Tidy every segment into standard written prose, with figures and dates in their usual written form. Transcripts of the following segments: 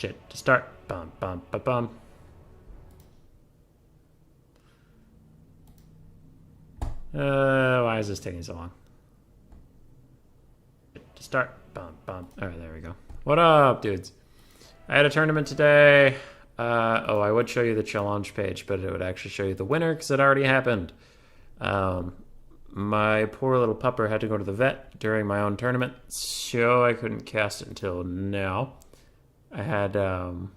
Shit, to start. Bum, bum, ba, bum. Why is this taking so long? To start. Bum, bum. Alright, there we go. What up, dudes? I had a tournament today. I would show you the challenge page, but it would actually show you the winner because it already happened. My poor little pupper had to go to the vet during my own tournament, so I couldn't cast it until now. I had the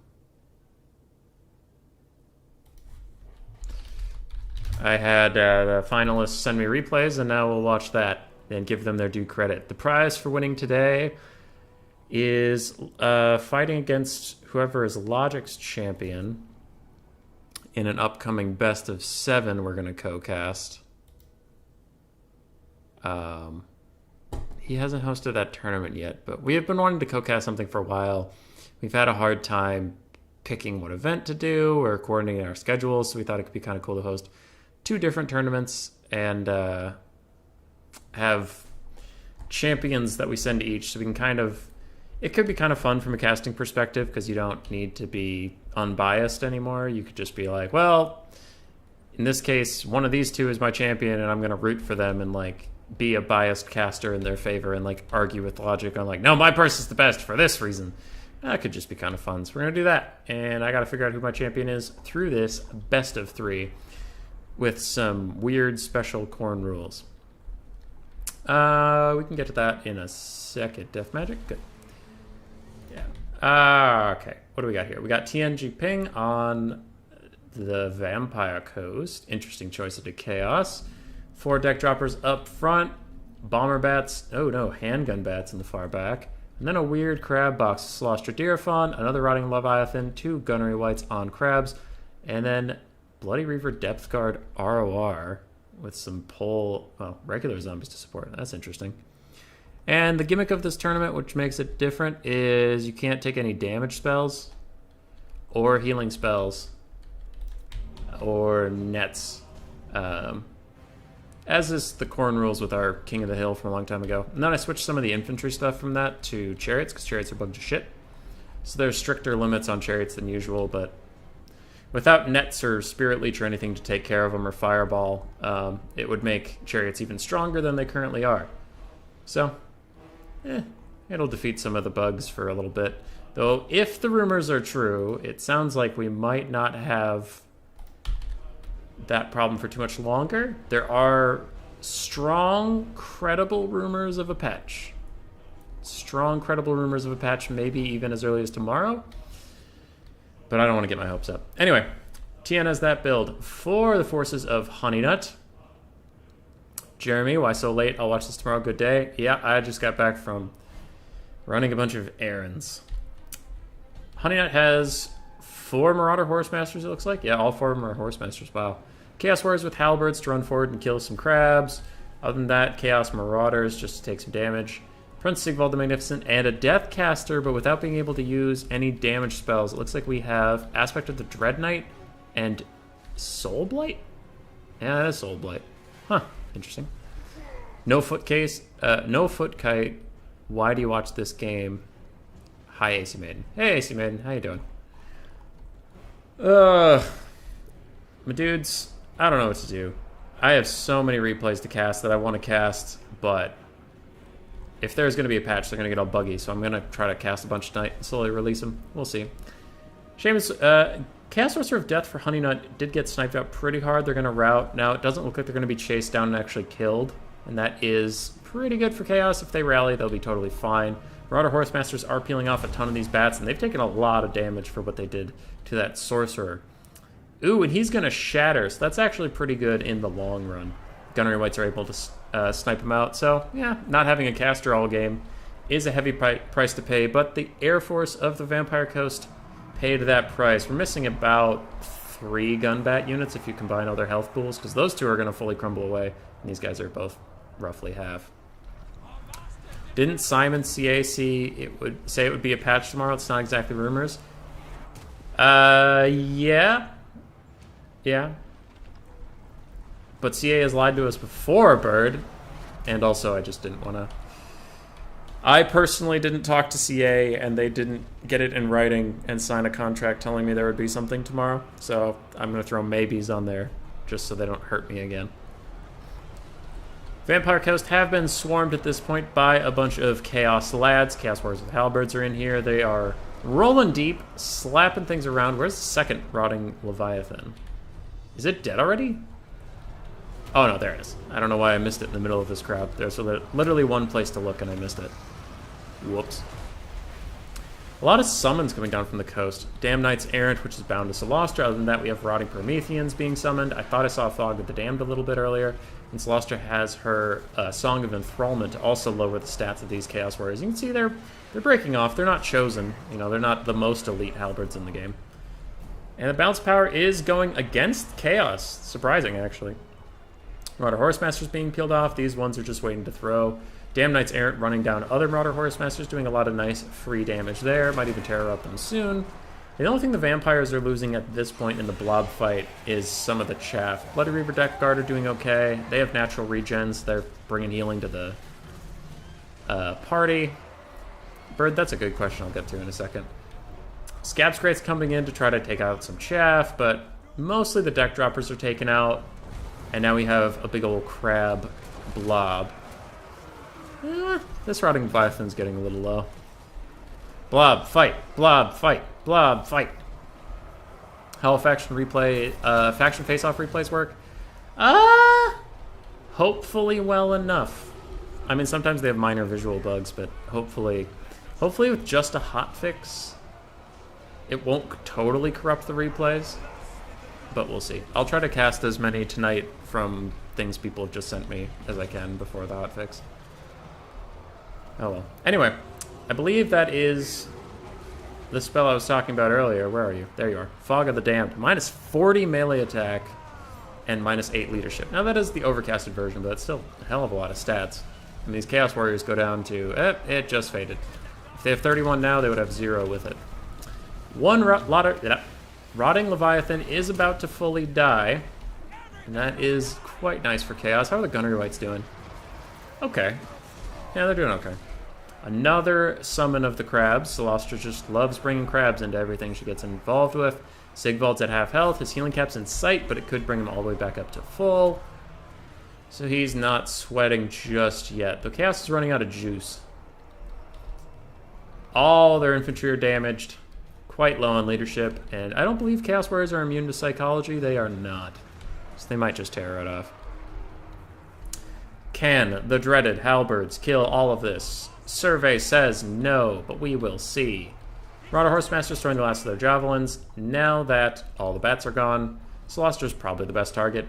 finalists send me replays, and now we'll watch that and give them their due credit. The prize for winning today is fighting against whoever is Logic's champion in an upcoming best of 7 we're going to co-cast. He hasn't hosted that tournament yet, but we have been wanting to co-cast something for a while. We've had a hard time picking what event to do or coordinating our schedules, so we thought it could be kind of cool to host 2 different tournaments and have champions that we send to each, so we can kind of... It could be kind of fun from a casting perspective because you don't need to be unbiased anymore. You could just be like, well, in this case, one of these 2 is my champion and I'm going to root for them and like be a biased caster in their favor and like argue with logic on like, no, my person's the best for this reason. That could just be kind of fun. So we're going to do that. And I got to figure out who my champion is through this best of 3 with some weird special Khorne rules. We can get to that in a second. Death magic? Good. Yeah. Okay. What do we got here? We got TNG Ping on the Vampire Coast. Interesting choice of the Chaos. 4 deck droppers up front. Bomber bats. Oh no, handgun bats in the far back. And then a weird crab box. Slostra Deerfawn, another Rotting Leviathan, 2 Gunnery Whites on crabs, and then Bloody Reaver Depth Guard ROR with some regular zombies to support. That's interesting. And the gimmick of this tournament, which makes it different, is you can't take any damage spells or healing spells or nets. As is the Khorne rules with our King of the Hill from a long time ago. And then I switched some of the infantry stuff from that to chariots, because chariots are bugged to shit. So there's stricter limits on chariots than usual, but without nets or spirit leech or anything to take care of them or fireball, it would make chariots even stronger than they currently are. So, it'll defeat some of the bugs for a little bit. Though, if the rumors are true, it sounds like we might not have that problem for too much longer. There are strong, credible rumors of a patch. Strong, credible rumors of a patch, maybe even as early as tomorrow. But I don't want to get my hopes up. Anyway, TN has that build for the forces of Honeynut. Jeremy, why so late? I'll watch this tomorrow. Good day. Yeah, I just got back from running a bunch of errands. Honeynut has 4 Marauder Horsemasters, it looks like. Yeah, all 4 of them are Horsemasters. Wow. Chaos Warriors with Halberds to run forward and kill some crabs. Other than that, Chaos Marauders just to take some damage. Prince Sigvald the Magnificent, and a Death Caster, but without being able to use any damage spells. It looks like we have Aspect of the Dread Knight and Soul Blight? Yeah, that is Soul Blight. Huh, interesting. No Foot Case, no Foot Kite. Why do you watch this game? Hi, AC Maiden. Hey, AC Maiden, how you doing? My dudes, I don't know what to do. I have so many replays to cast that I want to cast, but if there's going to be a patch, they're going to get all buggy, so I'm going to try to cast a bunch tonight and slowly release them. We'll see. Seamus, Chaos Sorcerer of Death for Honeynut did get sniped out pretty hard. They're going to rout. Now, it doesn't look like they're going to be chased down and actually killed, and that is pretty good for Chaos. If they rally, they'll be totally fine. Marauder Horsemasters are peeling off a ton of these bats, and they've taken a lot of damage for what they did to that Sorcerer. Ooh, and he's going to shatter, so that's actually pretty good in the long run. Gunnery Whites are able to snipe him out, so yeah, not having a caster all game is a heavy price to pay, but the Air Force of the Vampire Coast paid that price. We're missing about 3 gunbat units if you combine all their health pools, because those 2 are going to fully crumble away, and these guys are both roughly half. Didn't Simon CAC it would be a patch tomorrow? It's not exactly rumors. Yeah. But CA has lied to us before, Bird. And also, I just didn't want to I personally didn't talk to CA, and they didn't get it in writing and sign a contract telling me there would be something tomorrow. So I'm going to throw maybes on there just so they don't hurt me again. Vampire Coast have been swarmed at this point by a bunch of Chaos lads. Chaos Warriors with halberds are in here. They are rolling deep, slapping things around. Where's the second rotting Leviathan? Is it dead already? Oh no, there it is. I don't know why I missed it in the middle of this crowd. There's literally one place to look and I missed it. Whoops. A lot of summons coming down from the coast. Damn Knights Errant, which is bound to Solostra. Other than that, we have Rotting Prometheans being summoned. I thought I saw Fog of the Damned a little bit earlier. And Solostra has her Song of Enthrallment to also lower the stats of these Chaos Warriors. You can see they're breaking off. They're not chosen. You know, they're not the most elite halberds in the game. And the bounce power is going against Chaos. Surprising, actually. Marauder Horsemasters being peeled off. These ones are just waiting to throw. Damn Knights Errant running down other Marauder Horsemasters, doing a lot of nice free damage there. Might even terror up them soon. The only thing the vampires are losing at this point in the blob fight is some of the chaff. Bloody Reaver Deck Guard are doing okay. They have natural regens. They're bringing healing to the party. Bird, that's a good question I'll get to in a second. Scab Scrate's coming in to try to take out some chaff, but mostly the deck droppers are taken out. And now we have a big old crab blob. This Rotting Leviathan's getting a little low. Blob, fight. Blob, fight. Blob, fight. How faction replay, faction face-off replays work? Hopefully well enough. I mean, sometimes they have minor visual bugs, but hopefully with just a hotfix, it won't totally corrupt the replays. But we'll see. I'll try to cast as many tonight from things people have just sent me as I can before the hotfix. Oh well. Anyway, I believe that is the spell I was talking about earlier. Where are you? There you are. Fog of the Damned. Minus 40 melee attack and minus 8 leadership. Now that is the overcasted version, but it's still a hell of a lot of stats. And these Chaos Warriors go down to... it just faded. If they have 31 now, they would have 0 with it. Rotting Leviathan is about to fully die. And that is quite nice for Chaos. How are the Gunnery Wights doing? Okay. Yeah, they're doing okay. Another summon of the crabs. Solostra just loves bringing crabs into everything she gets involved with. Sigvald's at half health. His healing cap's in sight, but it could bring him all the way back up to full. So he's not sweating just yet. Though Chaos is running out of juice. All their infantry are damaged. Quite low on leadership. And I don't believe Chaos Warriors are immune to psychology. They are not. So they might just tear it off. Can the dreaded halberds kill all of this? Survey says no, but we will see. Marauder Horsemasters throwing the last of their javelins. Now that all the bats are gone, Solostra's probably the best target.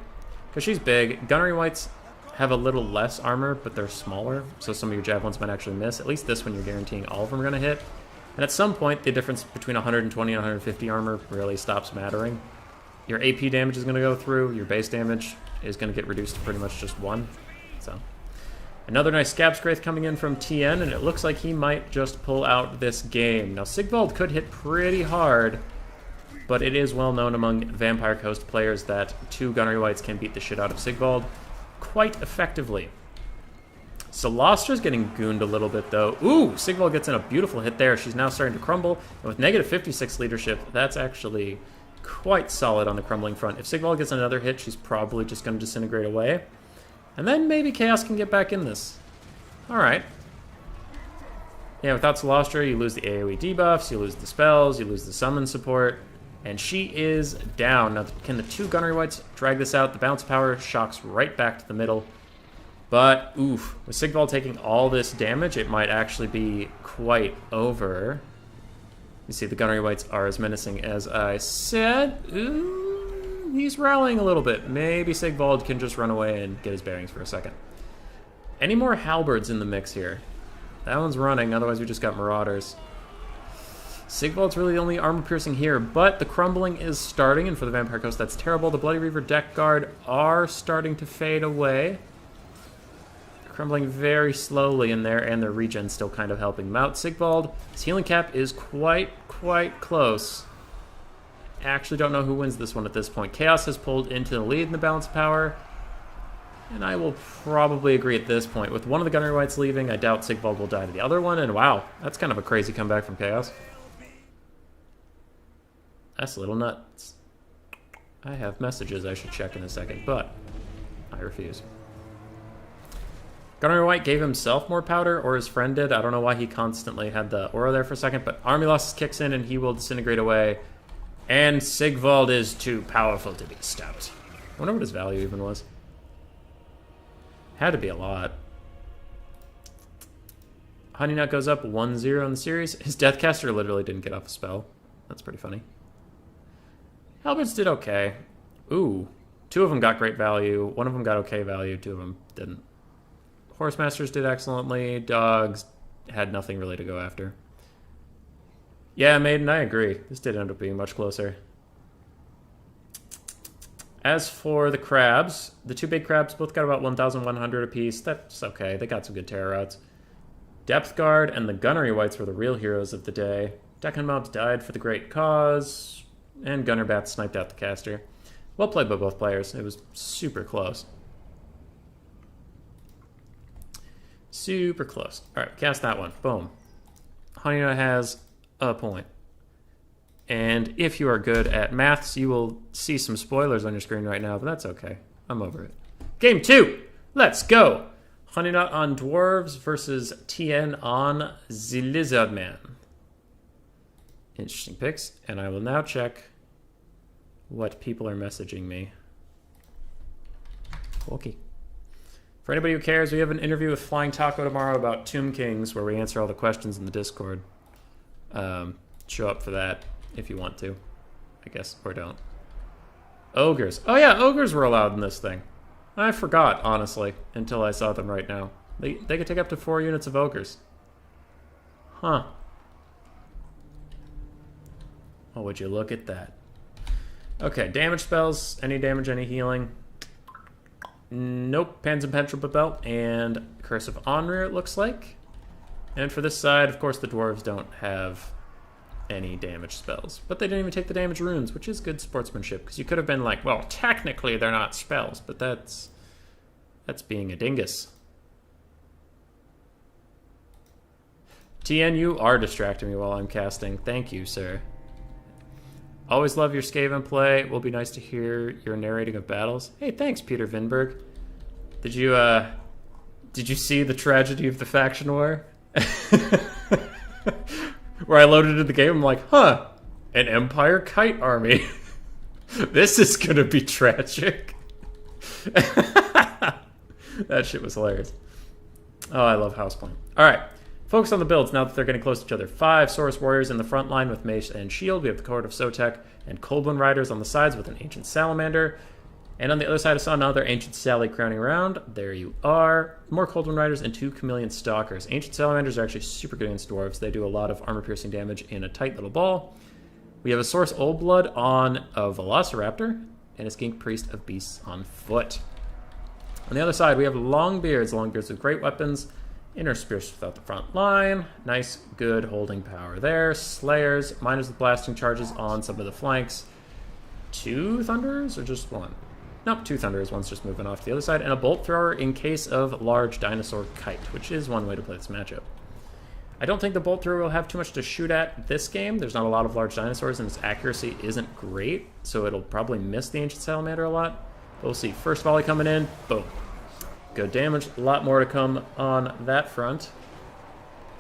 Because she's big. Gunnery Wights have a little less armor, but they're smaller, so some of your javelins might actually miss. At least this one you're guaranteeing all of them are going to hit. And at some point, the difference between 120 and 150 armor really stops mattering. Your AP damage is going to go through. Your base damage is going to get reduced to pretty much just 1. So, another nice Scab Scrape coming in from TN, and it looks like he might just pull out this game. Now, Sigvald could hit pretty hard, but it is well known among Vampire Coast players that 2 Gunnery Wights can beat the shit out of Sigvald quite effectively. Solostra's getting gooned a little bit, though. Ooh, Sigvald gets in a beautiful hit there. She's now starting to crumble, and with negative 56 leadership, that's actually quite solid on the crumbling front. If Sigvald gets another hit, she's probably just going to disintegrate away. And then maybe Chaos can get back in this. Alright. Yeah, without Solostra, you lose the AoE debuffs, you lose the spells, you lose the summon support, and she is down. Now, can the 2 Gunnery Wights drag this out? The bounce power shocks right back to the middle. But, oof, with Sigvald taking all this damage, it might actually be quite over. You see, the Gunnery Wights are as menacing as I said. Ooh. He's rallying a little bit. Maybe Sigvald can just run away and get his bearings for a second. Any more halberds in the mix here? That one's running, otherwise we just got marauders. Sigvald's really the only armor-piercing here, but the crumbling is starting, and for the Vampire Coast, that's terrible. The Bloody Reaver Deck Guard are starting to fade away. They're crumbling very slowly in there, and their regen's still kind of helping them out. Sigvald, his healing cap is quite close. Actually don't know who wins this one at this point. Chaos has pulled into the lead in the balance power. And I will probably agree at this point. With one of the Gunnery Whites leaving, I doubt Sigvald will die to the other one. And wow, that's kind of a crazy comeback from Chaos. That's a little nuts. I have messages I should check in a second, but I refuse. Gunnery White gave himself more powder, or his friend did. I don't know why he constantly had the aura there for a second, but Army Losses kicks in and he will disintegrate away. And Sigvald is too powerful to be stopped. I wonder what his value even was. Had to be a lot. Honey Nut goes up 1-0 in the series. His Deathcaster literally didn't get off a spell. That's pretty funny. Halberds did okay. Ooh. 2 of them got great value. 1 of them got okay value. 2 of them didn't. Horsemasters did excellently. Dogs had nothing really to go after. Yeah, Maiden, I agree. This did end up being much closer. As for the crabs, the 2 big crabs both got about 1,100 apiece. That's okay. They got some good terror routes. Depth Guard and the Gunnery Whites were the real heroes of the day. Deccan Mobs died for the great cause, and Gunner Bats sniped out the caster. Well played by both players. It was super close. Super close. All right, cast that one. Boom. Honey Nut has a point. And if you are good at maths, you will see some spoilers on your screen right now, but that's okay. I'm over it. Game 2. Let's go. Honey Nut on Dwarves versus TN on the Lizard Man. Interesting picks. And I will now check what people are messaging me. Okay. For anybody who cares, we have an interview with Flying Taco tomorrow about Tomb Kings, where we answer all the questions in the Discord. Show up for that if you want to, I guess, or don't. Ogres. Oh yeah, ogres were allowed in this thing. I forgot, honestly, until I saw them right now. They could take up to 4 units of ogres. Huh. Oh, would you look at that? Okay, damage spells. Any damage, any healing? Nope. Pans and Penetrable Belt and Curse of Onrir, it looks like. And for this side, of course, the dwarves don't have any damage spells. But they didn't even take the damage runes, which is good sportsmanship, because you could have been like, well, technically they're not spells, but that's being a dingus. TN, you are distracting me while I'm casting. Thank you, sir. Always love your Skaven play. Will be nice to hear your narrating of battles. Hey, thanks, Peter Vinberg. Did you see the tragedy of the faction war? Where I loaded into the game, I'm like, huh, an Empire kite army. This is gonna be tragic. That shit was hilarious. Oh, I love Housepoint. All right. Focus on the builds now that they're getting close to each other. 5 Saurus Warriors in the front line with Mace and Shield. We have the Court of Sotek and Coldwind Riders on the sides with an Ancient Salamander. And on the other side, I saw another Ancient Sally crowning around. There you are. More Coldwind Riders and 2 Chameleon Stalkers. Ancient Salamanders are actually super good against dwarves. They do a lot of armor-piercing damage in a tight little ball. We have a Saurus Old Blood on a Velociraptor and a Skink Priest of Beasts on foot. On the other side, we have Longbeards. Longbeards with great weapons. Interspersed without the front line. Nice, good holding power there. Slayers, miners with blasting charges on some of the flanks. 2 Thunderers or just 1? Nope, 2 Thunderers. One's just moving off to the other side. And a Bolt Thrower in case of large dinosaur kite, which is one way to play this matchup. I don't think the Bolt Thrower will have too much to shoot at this game. There's not a lot of large dinosaurs, and its accuracy isn't great, so it'll probably miss the Ancient Salamander a lot. But we'll see. First volley coming in. Boom. Good damage. A lot more to come on that front.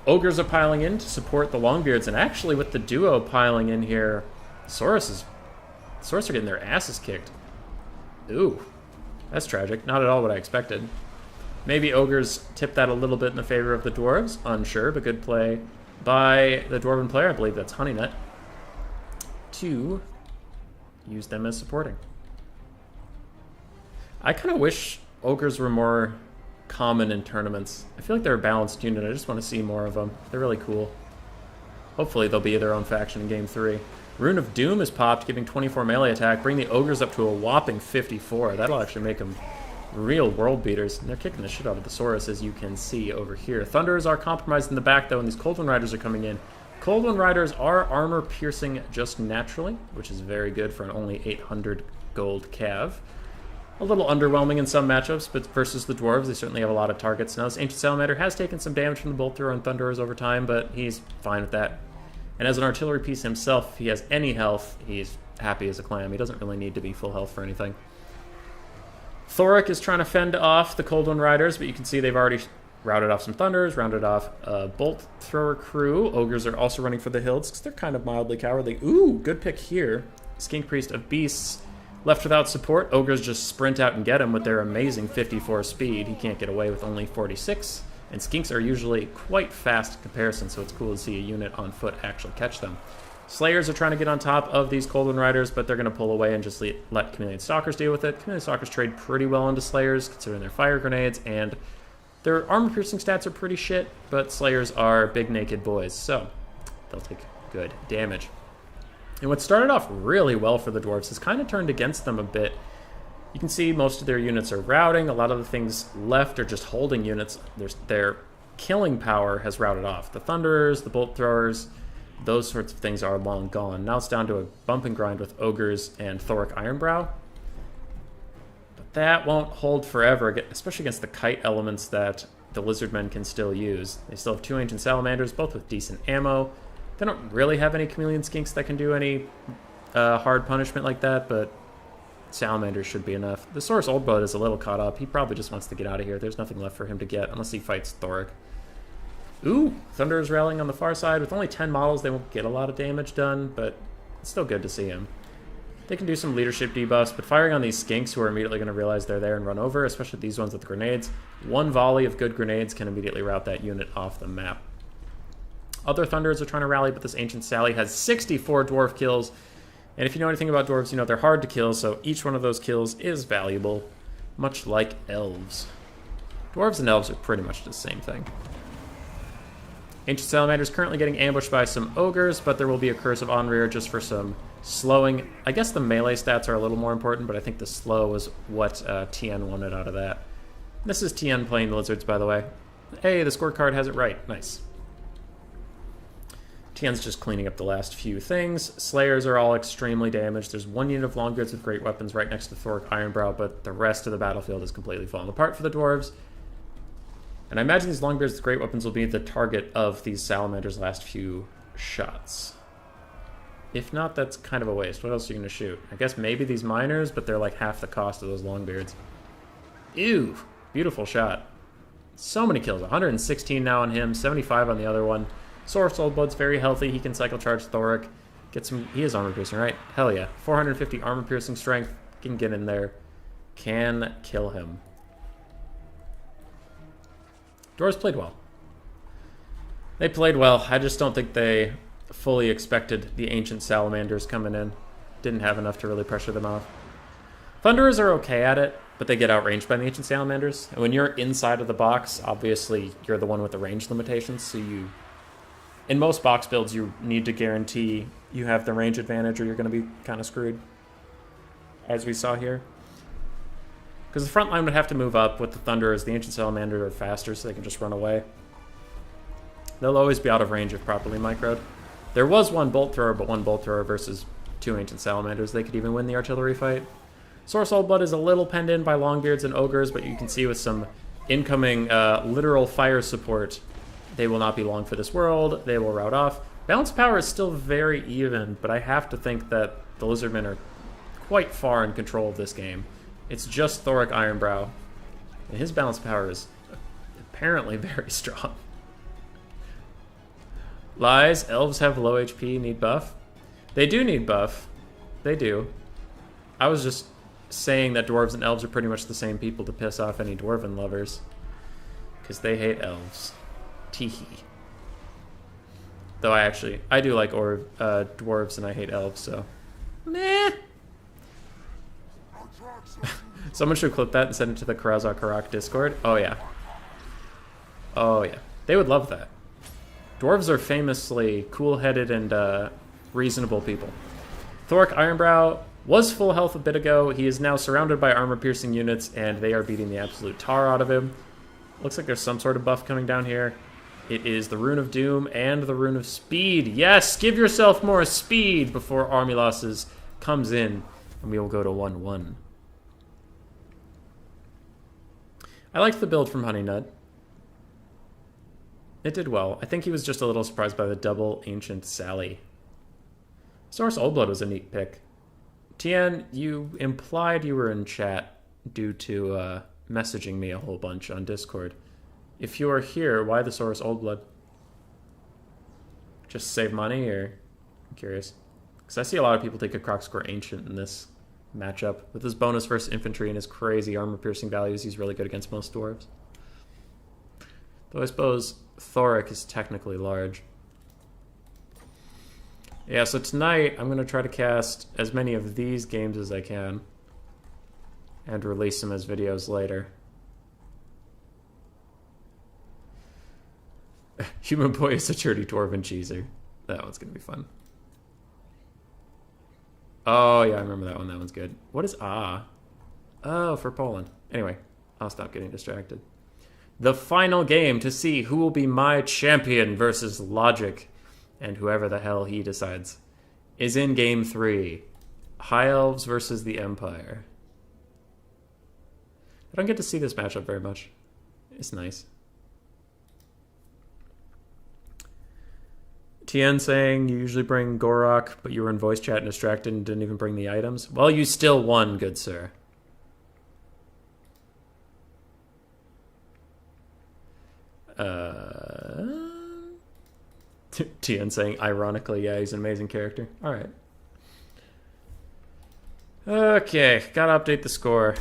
Ogres are piling in to support the Longbeards, and actually with the duo piling in here, Saurus are getting their asses kicked. Ooh, that's tragic. Not at all what I expected. Maybe Ogres tip that a little bit in the favor of the Dwarves. Unsure, but good play by the Dwarven player. I believe that's Honey Nut, to use them as supporting. I kind of wish Ogres were more common in tournaments. I feel like they're a balanced unit. I just want to see more of them. They're really cool. Hopefully they'll be their own faction in Game 3. Rune of Doom is popped, giving 24 melee attack. Bring the Ogres up to a whopping 54. That'll actually make them real world beaters. And they're kicking the shit out of the Saurus, as you can see over here. Thunderers are compromised in the back, though, and these Coldwind Riders are coming in. Coldwind Riders are armor piercing just naturally, which is very good for an only 800 gold cav. a little underwhelming in some matchups, but versus the dwarves, they certainly have a lot of targets. Now, this Ancient Salamander has taken some damage from the Bolt Thrower and Thunderers over time, but he's fine with that. And as an artillery piece himself, if he has any health, he's happy as a clam. He doesn't really need to be full health for anything. Thoric is trying to fend off the Cold One Riders, but you can see they've already routed off some Thunders, rounded off a Bolt Thrower crew. Ogres are also running for the hills because they're kind of mildly cowardly. Ooh, good pick here. Skink Priest of Beasts left without support. Ogres just sprint out and get him with their amazing 54 speed. He can't get away with only 46. And Skinks are usually quite fast in comparison, so it's cool to see a unit on foot actually catch them. Slayers are trying to get on top of these Cold One Riders, but they're going to pull away and just let Chameleon Stalkers deal with it. Chameleon Stalkers trade pretty well into Slayers, considering their fire grenades, and their armor-piercing stats are pretty shit, but Slayers are big naked boys, so they'll take good damage. And what started off really well for the Dwarves has kind of turned against them a bit. You can see most of their units are routing. A lot of the things left are just holding units. Their killing power has routed off. The Thunderers, the Bolt Throwers, those sorts of things are long gone. Now it's down to a bump and grind with Ogres and Thoric Ironbrow. But that won't hold forever, especially against the kite elements that the Lizardmen can still use. They still have 2 Ancient Salamanders, both with decent ammo. They don't really have any Chameleon Skinks that can do any hard punishment like that, but Salamanders should be enough. The Saurus Oldblood is a little caught up. He probably just wants to get out of here. There's nothing left for him to get unless he fights Thoric. Ooh, Thunder is rallying on the far side. With only 10 models, they won't get a lot of damage done, but it's still good to see him. They can do some leadership debuffs, but firing on these Skinks who are immediately going to realize they're there and run over, especially these ones with the grenades, one volley of good grenades can immediately route that unit off the map. Other Thunderers are trying to rally, but this Ancient Sally has 64 Dwarf kills. And if you know anything about Dwarves, you know they're hard to kill, so each one of those kills is valuable, much like Elves. Dwarves and Elves are pretty much the same thing. Ancient Salamander is currently getting ambushed by some Ogres, but there will be a Curse of Onrear just for some slowing. I guess the melee stats are a little more important, but I think the slow is what TN wanted out of that. This is TN playing the Lizards, by the way. Hey, the scorecard has it right. Nice. TN's just cleaning up the last few things. Slayers are all extremely damaged. There's one unit of Longbeards with great weapons right next to Thoric Ironbrow, but the rest of the battlefield is completely fallen apart for the Dwarves. And I imagine these Longbeards with great weapons will be the target of these Salamanders' last few shots. If not, that's kind of a waste. What else are you going to shoot? I guess maybe these Miners, but they're like half the cost of those Longbeards. Ew! Beautiful shot. So many kills. 116 now on him, 75 on the other one. Saurus Oldblood's very healthy. He can cycle charge Thoric. Get some. He is armor piercing, right? Hell yeah. 450 armor piercing strength. Can get in there. Can kill him. Dwarves played well. They played well. I just don't think they fully expected the Ancient Salamanders coming in. Didn't have enough to really pressure them off. Thunderers are okay at it, but they get outranged by the Ancient Salamanders. And when you're inside of the box, obviously you're the one with the range limitations, so you... In most box builds, you need to guarantee you have the range advantage or you're going to be kind of screwed, as we saw here. Because the front line would have to move up with the Thunderers. The Ancient Salamanders are faster, so they can just run away. They'll always be out of range if properly microed. There was one Bolt Thrower, but one Bolt Thrower versus 2 Ancient Salamanders. They could even win the artillery fight. Saurus Oldblood is a little penned in by Longbeards and Ogres, but you can see with some incoming literal fire support, they will not be long for this world. They will rout off. Balance power is still very even, but I have to think that the Lizardmen are quite far in control of this game. It's just Thoric Ironbrow, and his balance power is apparently very strong. Lies, Elves have low HP, need buff. They do need buff. They do. I was just saying that Dwarves and Elves are pretty much the same people to piss off any Dwarven lovers, because they hate Elves. Teehee. Though I do like dwarves and I hate elves, so meh. Someone should clip that and send it to the Karazak Karak Discord. Oh yeah. Oh yeah. They would love that. Dwarves are famously cool-headed and reasonable people. Thoric Ironbrow was full health a bit ago. He is now surrounded by armor-piercing units, and they are beating the absolute tar out of him. Looks like there's some sort of buff coming down here. It is the Rune of Doom and the Rune of Speed. Yes, give yourself more speed before Army Losses comes in, and we will go to 1-1. I liked the build from Honey Nut. It did well. I think he was just a little surprised by the double Ancient Sally. Source Oldblood was a neat pick. Tien, you implied you were in chat due to messaging me a whole bunch on Discord. If you are here, why the Source Oldblood? Just save money, or? I'm curious. Because I see a lot of people take a Crocscore Ancient in this matchup. With his bonus versus infantry and his crazy armor-piercing values, he's really good against most dwarves. Though I suppose Thoric is technically large. Yeah, so tonight I'm going to try to cast as many of these games as I can and release them as videos later. Human Boy is a dirty dwarven cheeser. That one's going to be fun. Oh, yeah, I remember that one. That one's good. What is Ah? Oh, for Poland. Anyway, I'll stop getting distracted. The final game to see who will be my champion versus Logic, and whoever the hell he decides, is in Game 3. High Elves versus the Empire. I don't get to see this matchup very much. It's nice. Tien saying you usually bring Gorok, but you were in voice chat and distracted and didn't even bring the items. Well, you still won, good sir. Tien saying, ironically, yeah, he's an amazing character. Alright. Okay, gotta update the score.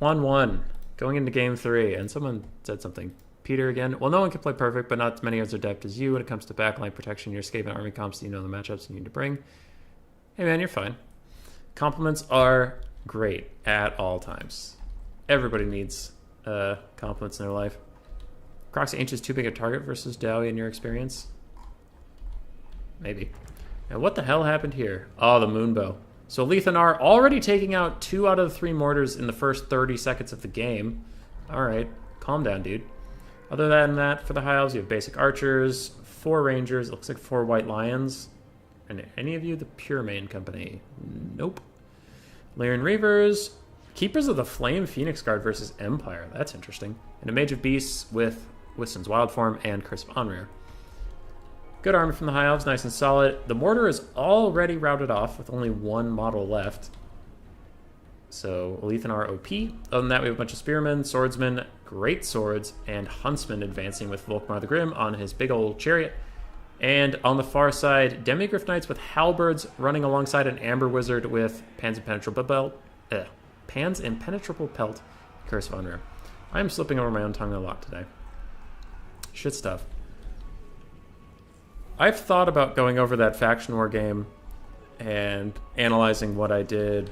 1-1, going into Game 3, and someone said something. Peter again. Well, no one can play perfect, but not as many as adept as you when it comes to backline protection. Your escape and army comps, you know the matchups you need to bring. Hey man, you're fine. Compliments are great at all times. Everybody needs compliments in their life. Crocs Ancient is too big a target versus Dowie in your experience? Maybe. And what the hell happened here? Oh, the Moonbow. So Lethanar already taking out 2 out of the 3 mortars in the first 30 seconds of the game. Alright, calm down, dude. Other than that, for the High Elves, you have basic archers, 4 rangers, it looks like 4 white lions. And any of you the Pure Main Company? Nope. Lyran Reavers, Keepers of the Flame Phoenix Guard versus Empire. That's interesting. And a Mage of Beasts with Wiston's Wild Form and Curse of Onrir. Good army from the High Elves, nice and solid. The mortar is already routed off with only 1 model left. So Lethanar OP. Other than that, we have a bunch of spearmen, swordsmen, great swords, and huntsmen advancing with Volkmar the Grim on his big old chariot. And on the far side, Demigryph Knights with halberds running alongside an Amber Wizard with Pan's Impenetrable Pelt, Curse of Onrir. I am slipping over my own tongue a lot today. Shit stuff. I've thought about going over that Faction War game and analyzing what I did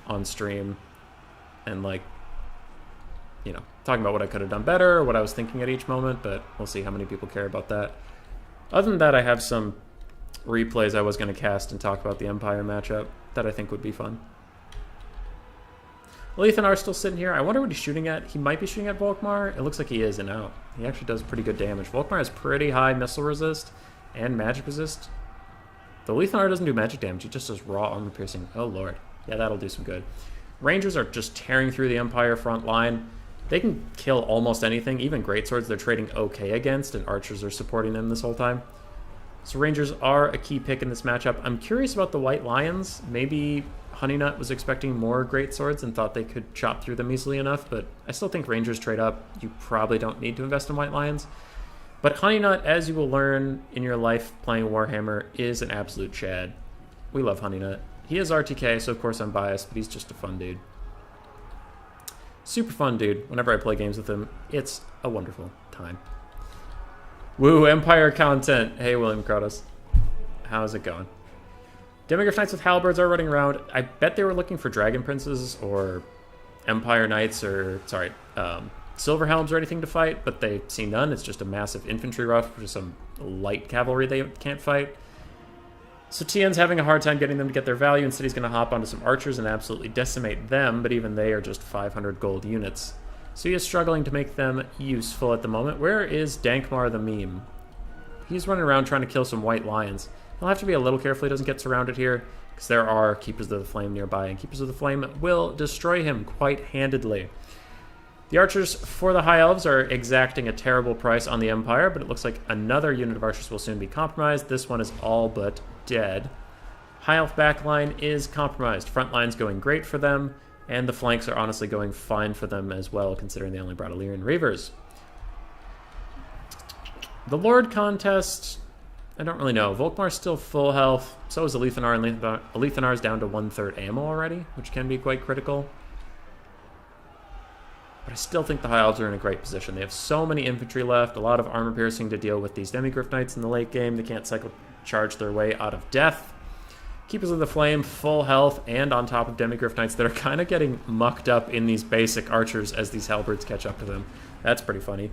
on stream and, like, you know, talking about what I could have done better or what I was thinking at each moment, but we'll see how many people care about that. Other than that, I have some replays I was going to cast and talk about the Empire matchup that I think would be fun. Lethanar's still sitting here. I wonder what he's shooting at. He might be shooting at Volkmar. It looks like he is and out. He actually does pretty good damage. Volkmar has pretty high missile resist and magic resist. The Lethanar doesn't do magic damage. He just does raw armor piercing. Oh, Lord. Yeah, that'll do some good. Rangers are just tearing through the Empire front line. They can kill almost anything, even greatswords they're trading okay against, and archers are supporting them this whole time. So Rangers are a key pick in this matchup. I'm curious about the White Lions. Maybe Honeynut was expecting more greatswords and thought they could chop through them easily enough, but I still think Rangers trade up. You probably don't need to invest in White Lions. But Honeynut, as you will learn in your life playing Warhammer, is an absolute Chad. We love Honeynut. He is RTK, so of course I'm biased, but he's just a fun dude. Super fun dude. Whenever I play games with him, it's a wonderful time. Woo, Empire content. Hey, William Kratos. How's it going? Demigryph Knights with halberds are running around. I bet they were looking for Dragon Princes or Empire Knights or, sorry, Silver Helms or anything to fight, but they see none. It's just a massive infantry rush for some light cavalry they can't fight. So Tien's having a hard time getting them to get their value. Instead, he's going to hop onto some archers and absolutely decimate them, but even they are just 500 gold units. So he is struggling to make them useful at the moment. Where is Dankmar the meme? He's running around trying to kill some white lions. He'll have to be a little careful he doesn't get surrounded here, because there are Keepers of the Flame nearby, and Keepers of the Flame will destroy him quite handedly. The archers for the High Elves are exacting a terrible price on the Empire, but it looks like another unit of archers will soon be compromised. This one is all but dead. High Elf backline is compromised. Front line's going great for them, and the flanks are honestly going fine for them as well, considering they only brought Illyrian Reavers. The Lord contest, I don't really know. Volkmar's still full health, so is Alethanar, and Alethanar's down to 1/3 ammo already, which can be quite critical. But I still think the High Elves are in a great position. They have so many infantry left, a lot of armor piercing to deal with these Demigryph Knights in the late game. They can't cycle charge their way out of death. Keepers of the Flame, full health, and on top of Demigryph Knights that are kind of getting mucked up in these basic archers as these halberds catch up to them. That's pretty funny.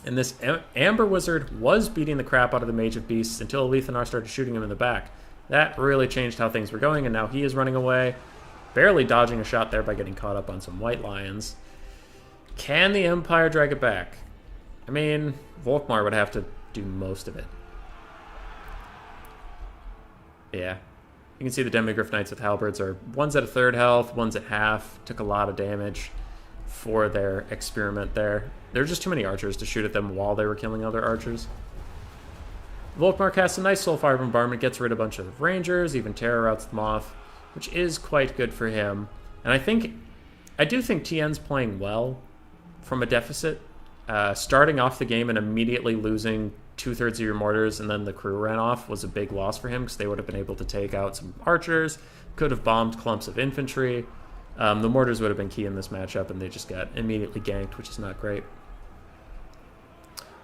And this Amber Wizard was beating the crap out of the Mage of Beasts until Alethanar started shooting him in the back. That really changed how things were going, and now he is running away, barely dodging a shot there by getting caught up on some White Lions. Can the Empire drag it back? I mean, Volkmar would have to do most of it. Yeah. You can see the Demigryph Knights with halberds are one's at 1/3 health, one's at half. Took a lot of damage for their experiment there. There were just too many archers to shoot at them while they were killing other archers. Volkmar casts a nice Soulfire Bombardment, gets rid of a bunch of Rangers, even terror routes them off, which is quite good for him. And I do think TN's playing well from a deficit. Starting off the game and immediately losing 2/3 of your mortars and then the crew ran off was a big loss for him because they would have been able to take out some archers, could have bombed clumps of infantry. The mortars would have been key in this matchup, and they just got immediately ganked, which is not great.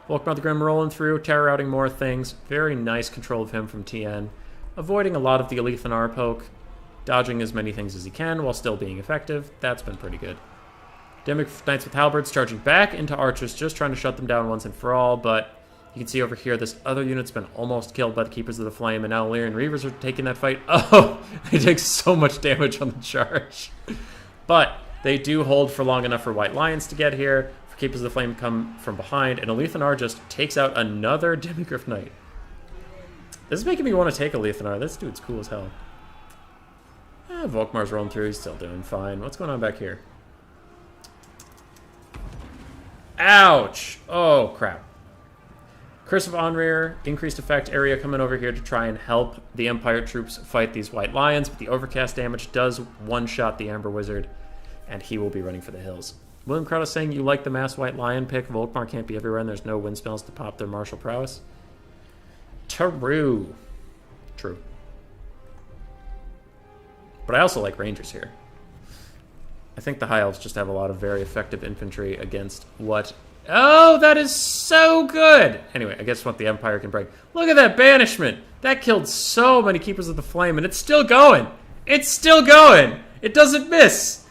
Volkmar the Grim rolling through, terror routing more things. Very nice control of him from TN. Avoiding a lot of the Alethanar poke, dodging as many things as he can while still being effective. That's been pretty good. Demigryph Knights with halberds charging back into archers, just trying to shut them down once and for all, but you can see over here this other unit's been almost killed by the Keepers of the Flame, and now Illyrian Reavers are taking that fight. Oh, they take so much damage on the charge. But they do hold for long enough for White Lions to get here, for Keepers of the Flame come from behind, and Alethanar just takes out another Demigryph Knight. This is making me want to take Alethanar. This dude's cool as hell. Volkmar's rolling through, he's still doing fine. What's going on back here? Ouch! Oh, crap. Curse of Onrir, increased effect area coming over here to try and help the Empire troops fight these White Lions, but the overcast damage does one-shot the Amber Wizard, and he will be running for the hills. William Crowder saying you like the mass White Lion pick. Volkmar can't be everywhere, and there's no wind spells to pop their martial prowess. True. But I also like Rangers here. I think the High Elves just have a lot of very effective infantry against what... Oh, that is so good! Anyway, I guess what the Empire can bring. Look at that banishment! That killed so many Keepers of the Flame, and it's still going! It's still going! It doesn't miss!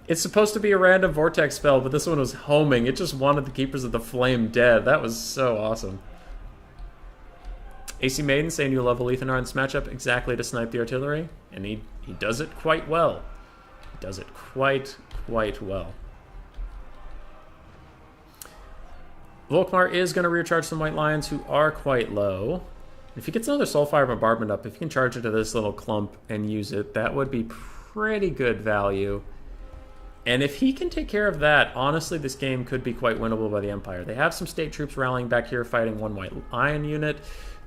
It's supposed to be a random Vortex spell, but this one was homing. It just wanted the Keepers of the Flame dead. That was so awesome. AC Maiden saying you love Alethanar in this matchup exactly to snipe the artillery, and he does it quite well. He does it quite well. Volkmar is going to rear charge some White Lions who are quite low. If he gets another Soulfire Bombardment up, if he can charge into this little clump and use it, that would be pretty good value. And if he can take care of that, honestly, this game could be quite winnable by the Empire. They have some state troops rallying back here fighting one White Lion unit.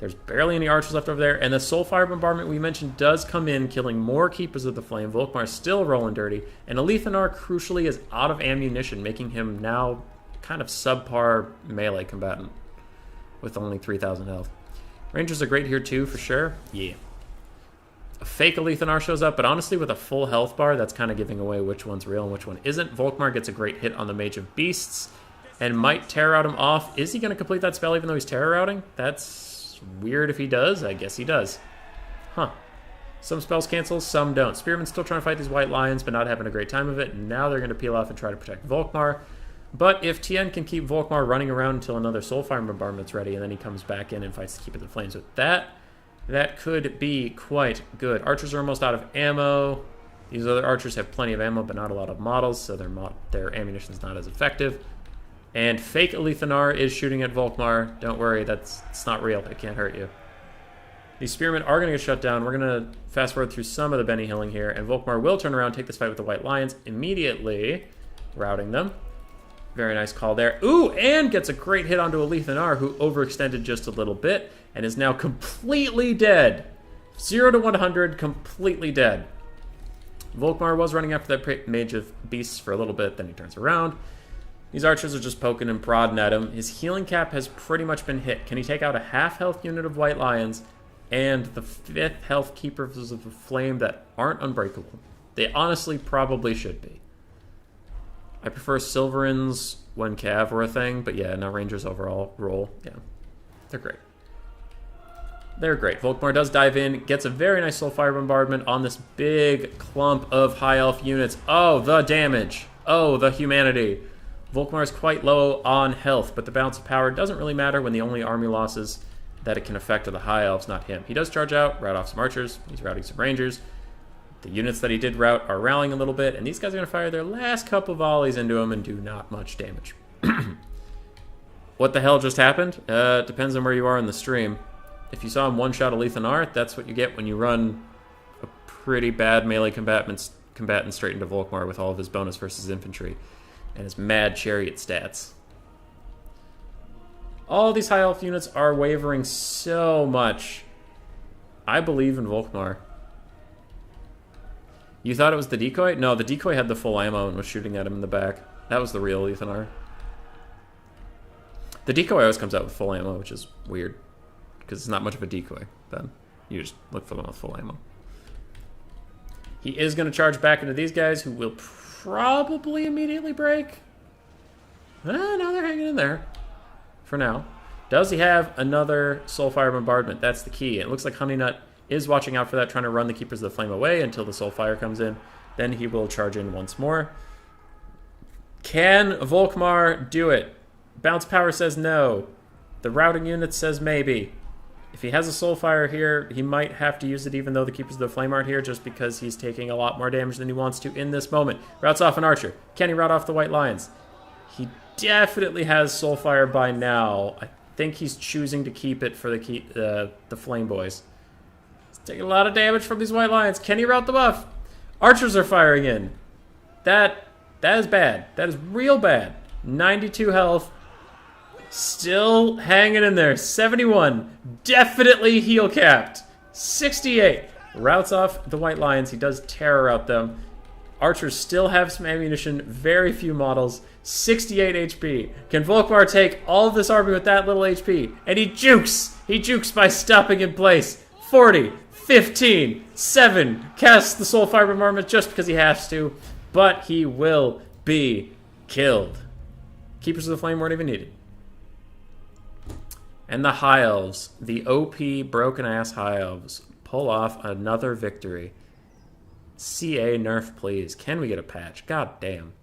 There's barely any archers left over there. And the Soulfire Bombardment we mentioned does come in, killing more Keepers of the Flame. Volkmar's still rolling dirty. And Alethanar, crucially, is out of ammunition, making him now kind of subpar melee combatant with only 3,000 health. Rangers are great here too, for sure. Yeah. A fake Alethanar shows up, but honestly, with a full health bar, that's kind of giving away which one's real and which one isn't. Volkmar gets a great hit on the Mage of Beasts and might terror out him off. Is he going to complete that spell even though he's terror routing? That's weird if he does. I guess he does. Huh. Some spells cancel, some don't. Spearman's still trying to fight these White Lions, but not having a great time of it. Now they're going to peel off and try to protect Volkmar. But if Tien can keep Volkmar running around until another Soulfire Bombardment's ready, and then he comes back in and fights the Keeper of the Flames with that, that could be quite good. Archers are almost out of ammo. These other archers have plenty of ammo, but not a lot of models, so their ammunition's not as effective. And fake Alethanar is shooting at Volkmar. Don't worry, it's not real. It can't hurt you. These Spearmen are going to get shut down. We're going to fast forward through some of the Benny Hilling here, and Volkmar will turn around, take this fight with the White Lions immediately, routing them. Very nice call there. Ooh, and gets a great hit onto a Lethanar who overextended just a little bit and is now completely dead. 0 to 100, completely dead. Volkmar was running after that Mage of Beasts for a little bit, then he turns around. These archers are just poking and prodding at him. His healing cap has pretty much been hit. Can he take out a half-health unit of White Lions and the 5th health Keepers of the Flame that aren't unbreakable? They honestly probably should be. I prefer Silverins when Cav were a thing, but yeah, no, Rangers overall roll. Yeah, they're great. They're great. Volkmar does dive in, gets a very nice Soulfire Bombardment on this big clump of High Elf units. Oh, the damage. Oh, the humanity. Volkmar is quite low on health, but the balance of power doesn't really matter when the only army losses that it can affect are the High Elves, not him. He does charge out, route off some archers. He's routing some Rangers. The units that he did route are rallying a little bit, and these guys are going to fire their last couple volleys into him and do not much damage. What the hell just happened? Depends on where you are in the stream. If you saw him one-shot a Lethanar, that's what you get when you run a pretty bad melee combatant straight into Volkmar with all of his bonus versus infantry and his mad chariot stats. All these high elf units are wavering so much. I believe in Volkmar. You thought it was the decoy? No, the decoy had the full ammo and was shooting at him in the back. That was the real Lethanar. The decoy always comes out with full ammo, which is weird. Because it's not much of a decoy, then. You just look for them with full ammo. He is going to charge back into these guys, who will probably immediately break. No, they're hanging in there. For now. Does he have another Soulfire Bombardment? That's the key. It looks like Honeynut is watching out for that, trying to run the Keepers of the Flame away until the Soulfire comes in. Then he will charge in once more. Can Volkmar do it? Bounce Power says no. The routing unit says maybe. If he has a Soulfire here, he might have to use it even though the Keepers of the Flame aren't here, just because he's taking a lot more damage than he wants to in this moment. Routes off an archer. Can he route off the White Lions? He definitely has Soulfire by now. I think he's choosing to keep it for the Flame Boys. He's taking a lot of damage from these White Lions. Can he route them off? Archers are firing in. That is bad. That is real bad. 92 health. Still hanging in there. 71. Definitely heal capped. 68. Routes off the White Lions. He does terror out them. Archers still have some ammunition. Very few models. 68 HP. Can Volkmar take all of this army with that little HP? And he jukes. He jukes by stopping in place. 40. 15. 7. Casts the Soulfire Bombardment just because he has to. But he will be killed. Keepers of the Flame weren't even needed. And the High Elves, the OP broken-ass High Elves, pull off another victory. CA nerf, please. Can we get a patch? God damn.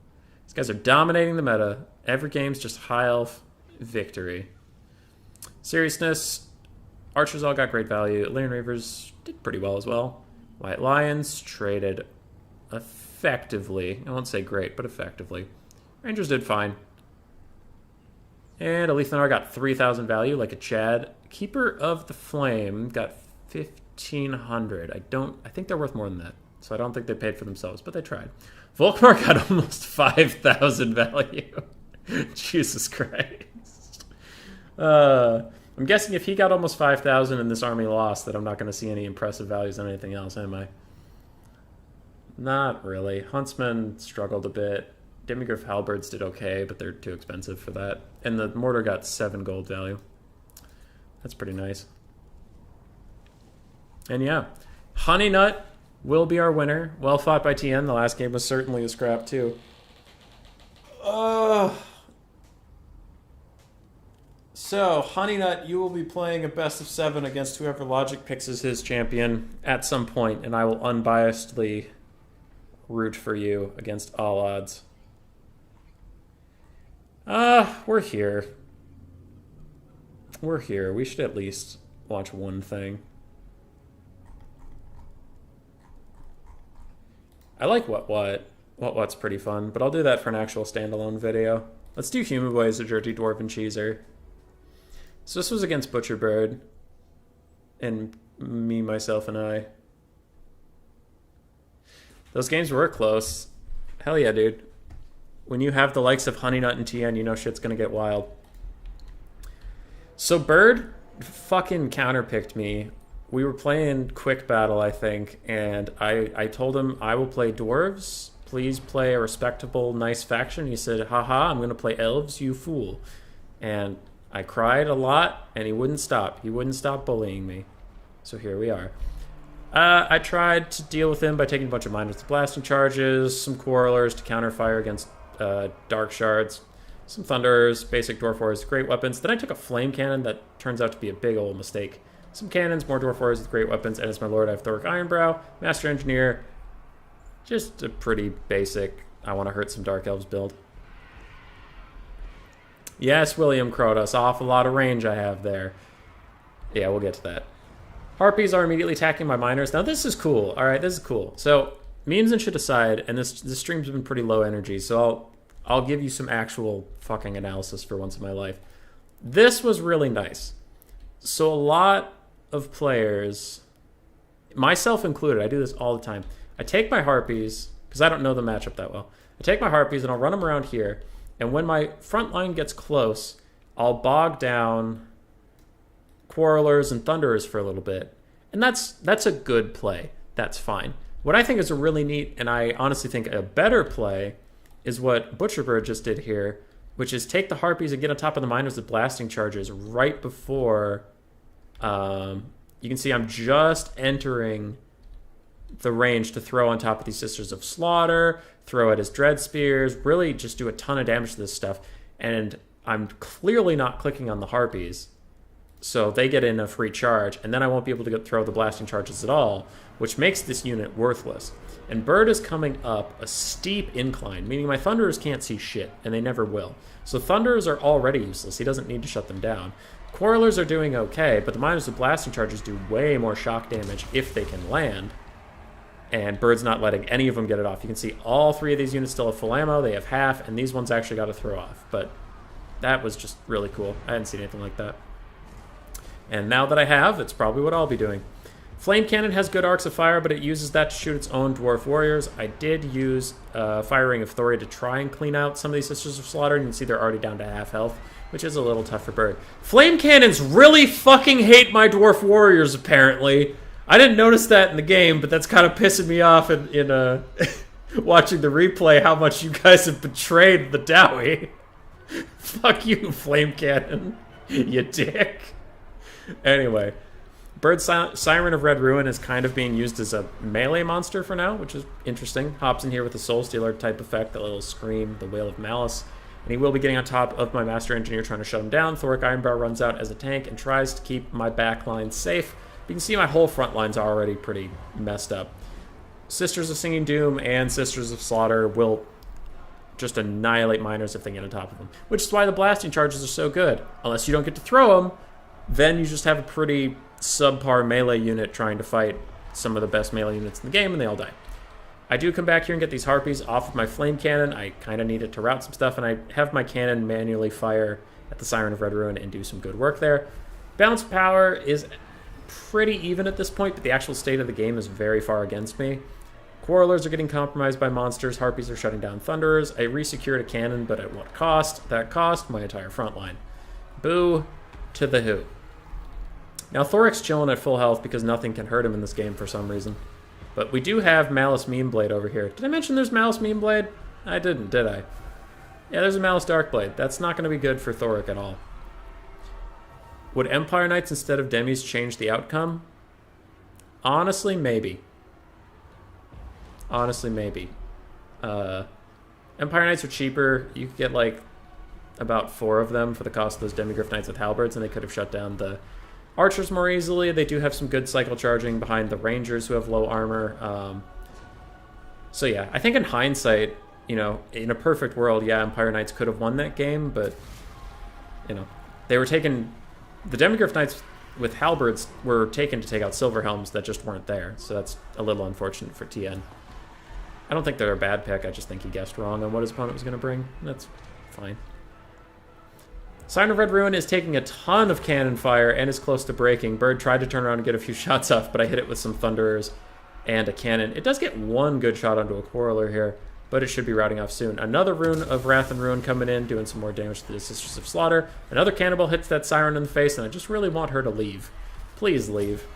These guys are dominating the meta. Every game's just High Elf victory. Seriousness, Archers all got great value. Illyrian Reavers did pretty well as well. White Lions traded effectively. I won't say great, but effectively. Rangers did fine. And Lethanar got 3,000 value, like a Chad. Keeper of the Flame got 1,500. I think they're worth more than that. So I don't think they paid for themselves, but they tried. Volkmar got almost 5,000 value. Jesus Christ. I'm guessing if he got almost 5,000 and this army lost, that I'm not going to see any impressive values on anything else, am I? Not really. Huntsman struggled a bit. Demigriff Halberds did okay, but they're too expensive for that. And the Mortar got 7 gold value. That's pretty nice. And yeah, Honeynut will be our winner. Well fought by TN. The last game was certainly a scrap too. So, Honeynut, you will be playing a best of 7 against whoever Logic picks as his champion at some point, and I will unbiasedly root for you against all odds. We're here. We're here. We should at least watch one thing. I like What's pretty fun, but I'll do that for an actual standalone video. Let's do Human Boy as a Dirty Dwarven Cheeser. So this was against Butcherbird. And me, myself, and I. Those games were close. Hell yeah, dude. When you have the likes of Honeynut and TN, you know shit's gonna get wild. So Bird fucking counterpicked me. We were playing quick battle, I think, and I told him I will play dwarves. Please play a respectable, nice faction. He said, haha, I'm gonna play elves, you fool. And I cried a lot, and he wouldn't stop. He wouldn't stop bullying me. So here we are. I tried to deal with him by taking a bunch of miners to blasting charges, some quarrelers to counterfire against dark shards, some thunderers, basic dwarf warriors, great weapons. Then I took a flame cannon that turns out to be a big old mistake. Some cannons, more dwarf warriors with great weapons, and as my lord I have Thoric Ironbrow, Master Engineer, just a pretty basic, I want to hurt some dark elves build. Yes, William Krotos, awful lot of range I have there. Yeah, we'll get to that. Harpies are immediately attacking my miners. Now this is cool. All right, this is cool. So memes and shit aside, and this stream's been pretty low energy, so I'll give you some actual fucking analysis for once in my life. This was really nice. So a lot of players, myself included, I do this all the time. I take my Harpies, because I don't know the matchup that well. I take my Harpies and I'll run them around here, and when my front line gets close, I'll bog down Quarrelers and Thunderers for a little bit. And that's a good play. That's fine. What I think is a really neat, and I honestly think a better play, is what Butcherbird just did here, which is take the Harpies and get on top of the miners with blasting charges right before... you can see I'm just entering the range to throw on top of these Sisters of Slaughter, throw at his Dread Spears, really just do a ton of damage to this stuff. And I'm clearly not clicking on the Harpies, so they get in a free charge, and then I won't be able to throw the blasting charges at all, which makes this unit worthless. And Bird is coming up a steep incline, meaning my Thunderers can't see shit, and they never will. So Thunderers are already useless. He doesn't need to shut them down. Quarrelers are doing okay, but the miners with blasting charges do way more shock damage if they can land. And Bird's not letting any of them get it off. You can see all three of these units still have full ammo. They have half, and these ones actually got to throw off. But that was just really cool. I hadn't seen anything like that. And now that I have, it's probably what I'll be doing. Flame Cannon has good arcs of fire, but it uses that to shoot its own Dwarf Warriors. I did use Fire Ring of Thoria to try and clean out some of these Sisters of Slaughter, and you can see they're already down to half health, which is a little tough for Bird. Flame Cannons really fucking hate my Dwarf Warriors, apparently. I didn't notice that in the game, but that's kind of pissing me off in watching the replay, how much you guys have betrayed the Dowie. Fuck you, Flame Cannon, you dick. Anyway, Bird Siren of Red Ruin is kind of being used as a melee monster for now, which is interesting. Hops in here with a Soul Stealer type effect, that little scream, the Wail of Malice. And he will be getting on top of my Master Engineer trying to shut him down. Thoric Ironbrow runs out as a tank and tries to keep my back line safe. But you can see my whole front line's already pretty messed up. Sisters of Singing Doom and Sisters of Slaughter will just annihilate miners if they get on top of them. Which is why the blasting charges are so good. Unless you don't get to throw them, then you just have a pretty subpar melee unit trying to fight some of the best melee units in the game, and they all die. I do come back here and get these Harpies off of my Flame Cannon. I kind of need it to route some stuff, and I have my cannon manually fire at the Siren of Red Ruin and do some good work there. Balance of power is pretty even at this point, but the actual state of the game is very far against me. Quarrelers are getting compromised by monsters. Harpies are shutting down Thunderers. I resecured a cannon, but at what cost? That cost my entire front line. Boo to the who. Now Thoric's chilling at full health because nothing can hurt him in this game for some reason. But we do have Malice Meanblade over here. Did I mention there's Malice Meanblade? I didn't, did I? Yeah, there's a Malice Darkblade. That's not going to be good for Thoric at all. Would Empire Knights instead of Demis change the outcome? Honestly, maybe. Honestly, maybe. Empire Knights are cheaper. You could get like about 4 of them for the cost of those Demigryph Knights with halberds, and they could have shut down the Archers more easily. They do have some good cycle charging behind the Rangers who have low armor. So yeah, I think in hindsight, you know, in a perfect world, yeah, Empire Knights could have won that game, but, you know, they were taken... The Demigryph Knights with halberds were taken to take out Silver Helms that just weren't there, so that's a little unfortunate for TN. I don't think they're a bad pick, I just think he guessed wrong on what his opponent was going to bring. That's fine. Siren of Red Ruin is taking a ton of cannon fire and is close to breaking. Bird tried to turn around and get a few shots off, but I hit it with some Thunderers and a cannon. It does get one good shot onto a Quarreler here, but it should be routing off soon. Another Rune of Wrath and Ruin coming in, doing some more damage to the Sisters of Slaughter. Another Cannibal hits that Siren in the face, and I just really want her to leave. Please leave.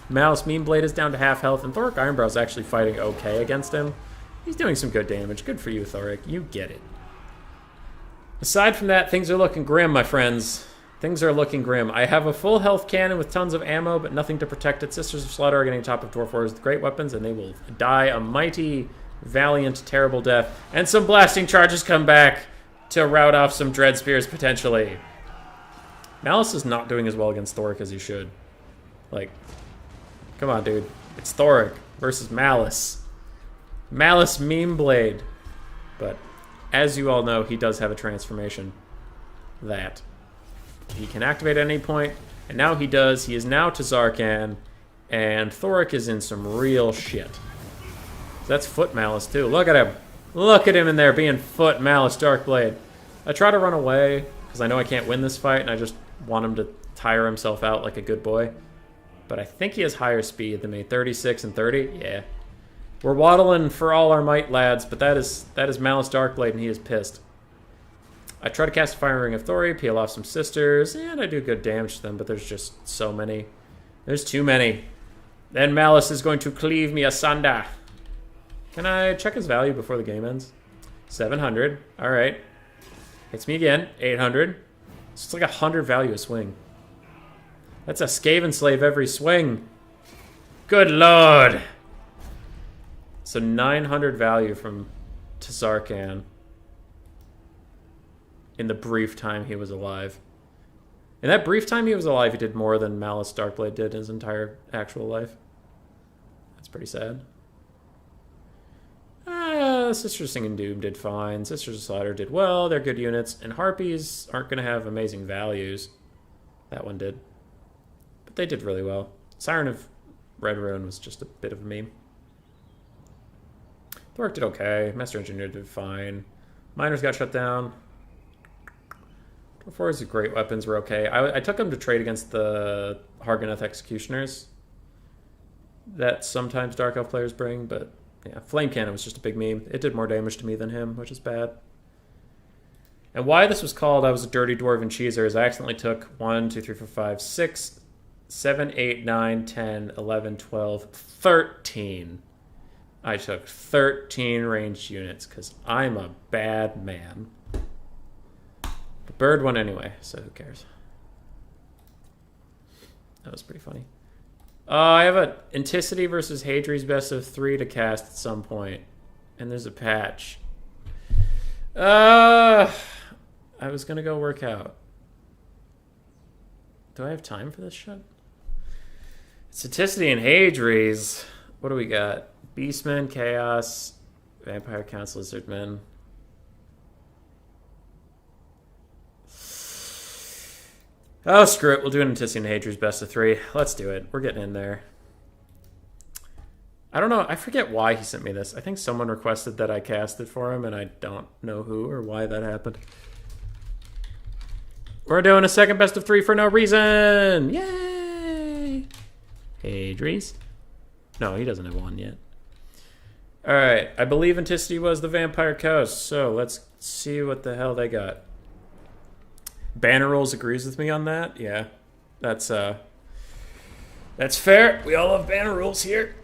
Malice Meme Blade is down to half health, and Thoric Ironbrow is actually fighting okay against him. He's doing some good damage. Good for you, Thoric. You get it. Aside from that, things are looking grim, my friends. Things are looking grim. I have a full health cannon with tons of ammo, but nothing to protect it. Sisters of Slaughter are getting top of Dwarf Warriors with great weapons, and they will die a mighty, valiant, terrible death. And some blasting charges come back to rout off some Dread Spears, potentially. Malice is not doing as well against Thoric as he should. Like, come on, dude. It's Thoric versus Malice. Malice Meme Blade. But as you all know, he does have a transformation that he can activate at any point, and now he does. He is now to Zarkan, and Thoric is in some real shit. That's Foot Malice, too. Look at him. Look at him in there being Foot Malice Darkblade. I try to run away, because I know I can't win this fight, and I just want him to tire himself out like a good boy. But I think he has higher speed than me. 36 and 30? Yeah. We're waddling for all our might, lads, but that is Malice Darkblade, and he is pissed. I try to cast a Fire Ring of Thori, peel off some Sisters, and I do good damage to them, but there's just so many. There's too many. Then Malice is going to cleave me asunder. Can I check his value before the game ends? 700. All right. Hits me again. 800. It's like 100 value a swing. That's a Skaven Slave every swing. Good lord. So 900 value from Tazarkan in the brief time he was alive. In that brief time he was alive, he did more than Malice Darkblade did in his entire actual life. That's pretty sad. Sisters of Singing Doom did fine. Sisters of Slaughter did well. They're good units. And Harpies aren't going to have amazing values. That one did. But they did really well. Siren of Red Ruin was just a bit of a meme. Thoric did okay. Master Engineer did fine. Miners got shut down. Before his great weapons were okay. I took him to trade against the Harganeth Executioners that sometimes Dark Elf players bring, but yeah, Flame Cannon was just a big meme. It did more damage to me than him, which is bad. And why this was called I was a dirty dwarven cheeser is I accidentally took 1, 2, 3, 4, 5, 6, 7, 8, 9, 10, 11, 12, 13. I took 13 ranged units because I'm a bad man. The bird won anyway, so who cares? That was pretty funny. I have a Anticity versus Hadri's best of 3 to cast at some point. And there's a patch. I was going to go work out. Do I have time for this shit? Anticity and Hadri's. What do we got? Beastmen, Chaos, Vampire Council, Lizardmen. Oh, screw it. We'll do an Anticity and Hadri's best of 3. Let's do it. We're getting in there. I don't know. I forget why he sent me this. I think someone requested that I cast it for him, and I don't know who or why that happened. We're doing a second best of 3 for no reason. Yay! Hadri's. No, he doesn't have one yet. All right. I believe Anticity was the Vampire Coast, so let's see what the hell they got. Banner Rules agrees with me on that. Yeah, that's fair. We all love Banner Rules here.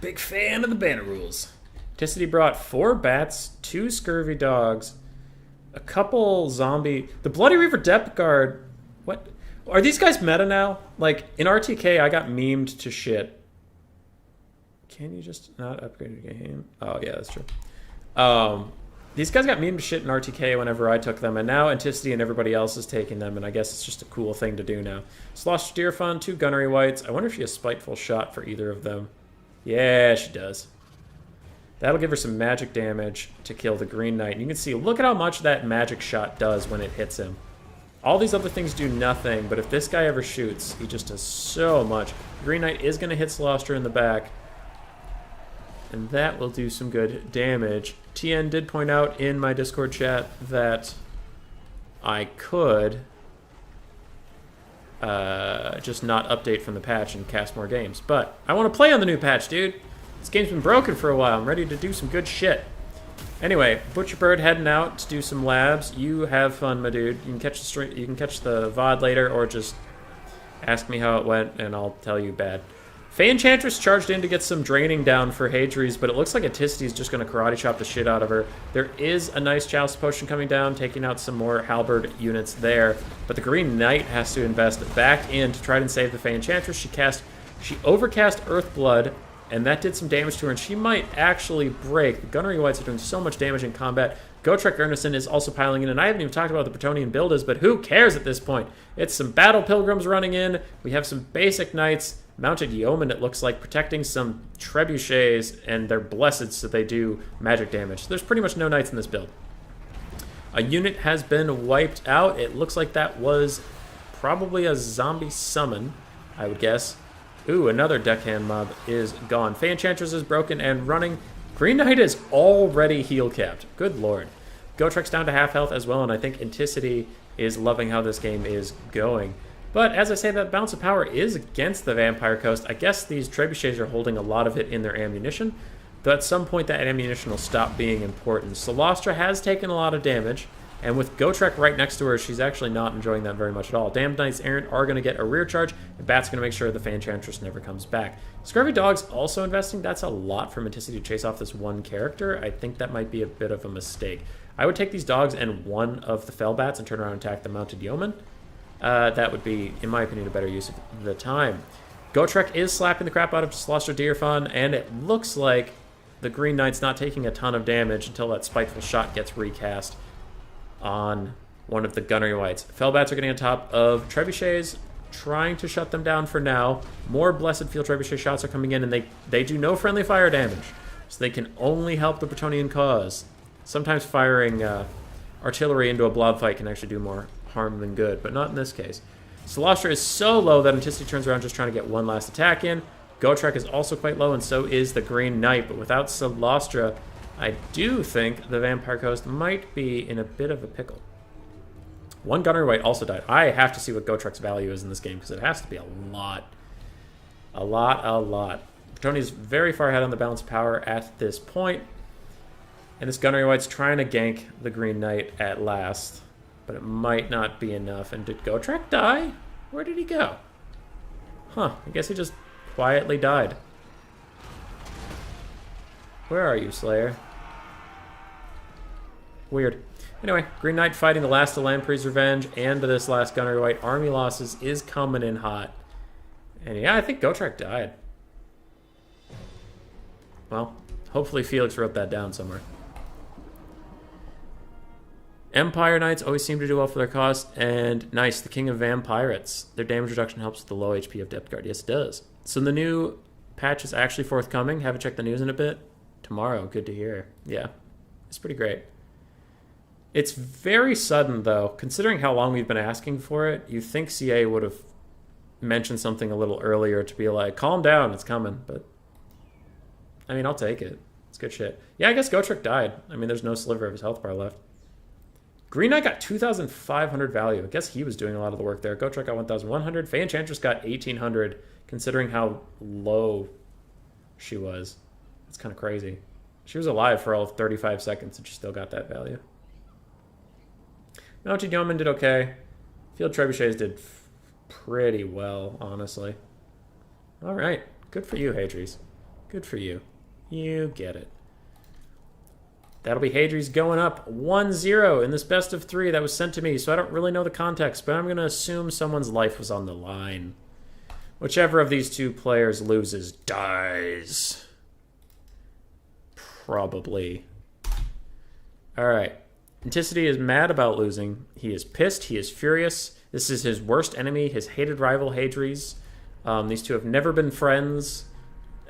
Big fan of the Banner Rules. Anticity brought 4 bats, 2 scurvy dogs, a couple zombie. The Bloody Reaver Depth Guard. What are these guys meta now? Like in RTK, I got memed to shit. Can you just not upgrade the game? Oh yeah, that's true. These guys got memed to shit in RTK whenever I took them, and now Anticity and everybody else is taking them, and I guess it's just a cool thing to do now. Slosh Deer Fun, 2 Gunnery Whites. I wonder if she has Spiteful Shot for either of them. Yeah, she does. That'll give her some magic damage to kill the Green Knight. And you can see, look at how much that magic shot does when it hits him. All these other things do nothing, but if this guy ever shoots, he just does so much. Green Knight is going to hit Slosher in the back, and that will do some good damage. TN did point out in my Discord chat that I could just not update from the patch and cast more games. But I want to play on the new patch, dude. This game's been broken for a while. I'm ready to do some good shit. Anyway, Butcherbird heading out to do some labs. You have fun, my dude. You can catch the stream, you can catch the VOD later, or just ask me how it went, and I'll tell you bad. Fey Enchantress charged in to get some draining down for Hadries, but it looks like Anticity's just going to karate chop the shit out of her. There is a nice Joust Potion coming down, taking out some more Halberd units there, but the Green Knight has to invest back in to try and save the Fey Enchantress. She overcast Earthblood, and that did some damage to her, and she might actually break. The Gunnery Whites are doing so much damage in combat. Gotrek Ernison is also piling in, and I haven't even talked about what the Bretonnian build is, but who cares at this point? It's some Battle Pilgrims running in. We have some basic Knights. Mounted Yeomen, it looks like, protecting some Trebuchets, and they're blessed so they do magic damage. So there's pretty much no Knights in this build. A unit has been wiped out. It looks like that was probably a zombie summon, I would guess. Ooh, another Deckhand mob is gone. Fey Enchantress is broken and running. Green Knight is already heal capped. Good lord. Gotrek's down to half health as well, and I think Anticity is loving how this game is going. But as I say, that balance of power is against the Vampire Coast. I guess these Trebuchets are holding a lot of it in their ammunition, though at some point that ammunition will stop being important. Solostra has taken a lot of damage, and with Gotrek right next to her, she's actually not enjoying that very much at all. Damned Knights Errant are going to get a rear charge, and Bat's going to make sure the Fey Enchantress never comes back. Scurvy Dog's also investing. That's a lot for Manticity to chase off this one character. I think that might be a bit of a mistake. I would take these dogs and one of the Fell Bats and turn around and attack the Mounted Yeoman. That would be, in my opinion, a better use of the time. Gotrek is slapping the crap out of Slostra Deerfun, and it looks like the Green Knight's not taking a ton of damage until that Spiteful Shot gets recast on one of the Gunnery Whites. Fellbats are getting on top of Trebuchets, trying to shut them down for now. More Blessed Field Trebuchet shots are coming in, and they do no friendly fire damage, so they can only help the Bretonnian cause. Sometimes firing artillery into a blob fight can actually do more harm than good, but not in this case. Solostra is so low that Anticity turns around just trying to get one last attack in. Gotrek is also quite low, and so is the Green Knight, but without Solostra, I do think the Vampire Coast might be in a bit of a pickle. One Gunnery White also died. I have to see what Gotrek's value is in this game, because it has to be a lot. A lot. Tony's very far ahead on the balance of power at this point, and this Gunnery White's trying to gank the Green Knight at last, but it might not be enough. And did Gotrek die? Where did he go? Huh, I guess he just quietly died. Where are you, Slayer? Weird. Anyway, Green Knight fighting the last of Lamprey's Revenge and this last Gunnery White. Army losses is coming in hot. And yeah, I think Gotrek died. Well, hopefully Felix wrote that down somewhere. Empire Knights always seem to do well for their cost, and nice, the King of Vampirates. Their damage reduction helps with the low HP of Depth Guard. Yes, it does. So the new patch is actually forthcoming. Haven't checked the news in a bit. Tomorrow, good to hear. Yeah, it's pretty great. It's very sudden, though. Considering how long we've been asking for it, you think CA would have mentioned something a little earlier to be like, calm down, it's coming. But, I mean, I'll take it. It's good shit. Yeah, I guess Gotrek died. I mean, there's no sliver of his health bar left. Green Knight got 2,500 value. I guess he was doing a lot of the work there. Gotrek got 1,100. Fey Enchantress got 1,800, considering how low she was. It's kind of crazy. She was alive for all 35 seconds, and she still got that value. Mounted Yeoman did okay. Field Trebuchets did pretty well, honestly. All right. Good for you, Hadries. Good for you. You get it. That'll be Hadries going up 1-0 in this best of 3 that was sent to me, so I don't really know the context, but I'm going to assume someone's life was on the line. Whichever of these two players loses dies. Probably. All right. Anticity is mad about losing. He is pissed. He is furious. This is his worst enemy, his hated rival, Hadries. These two have never been friends.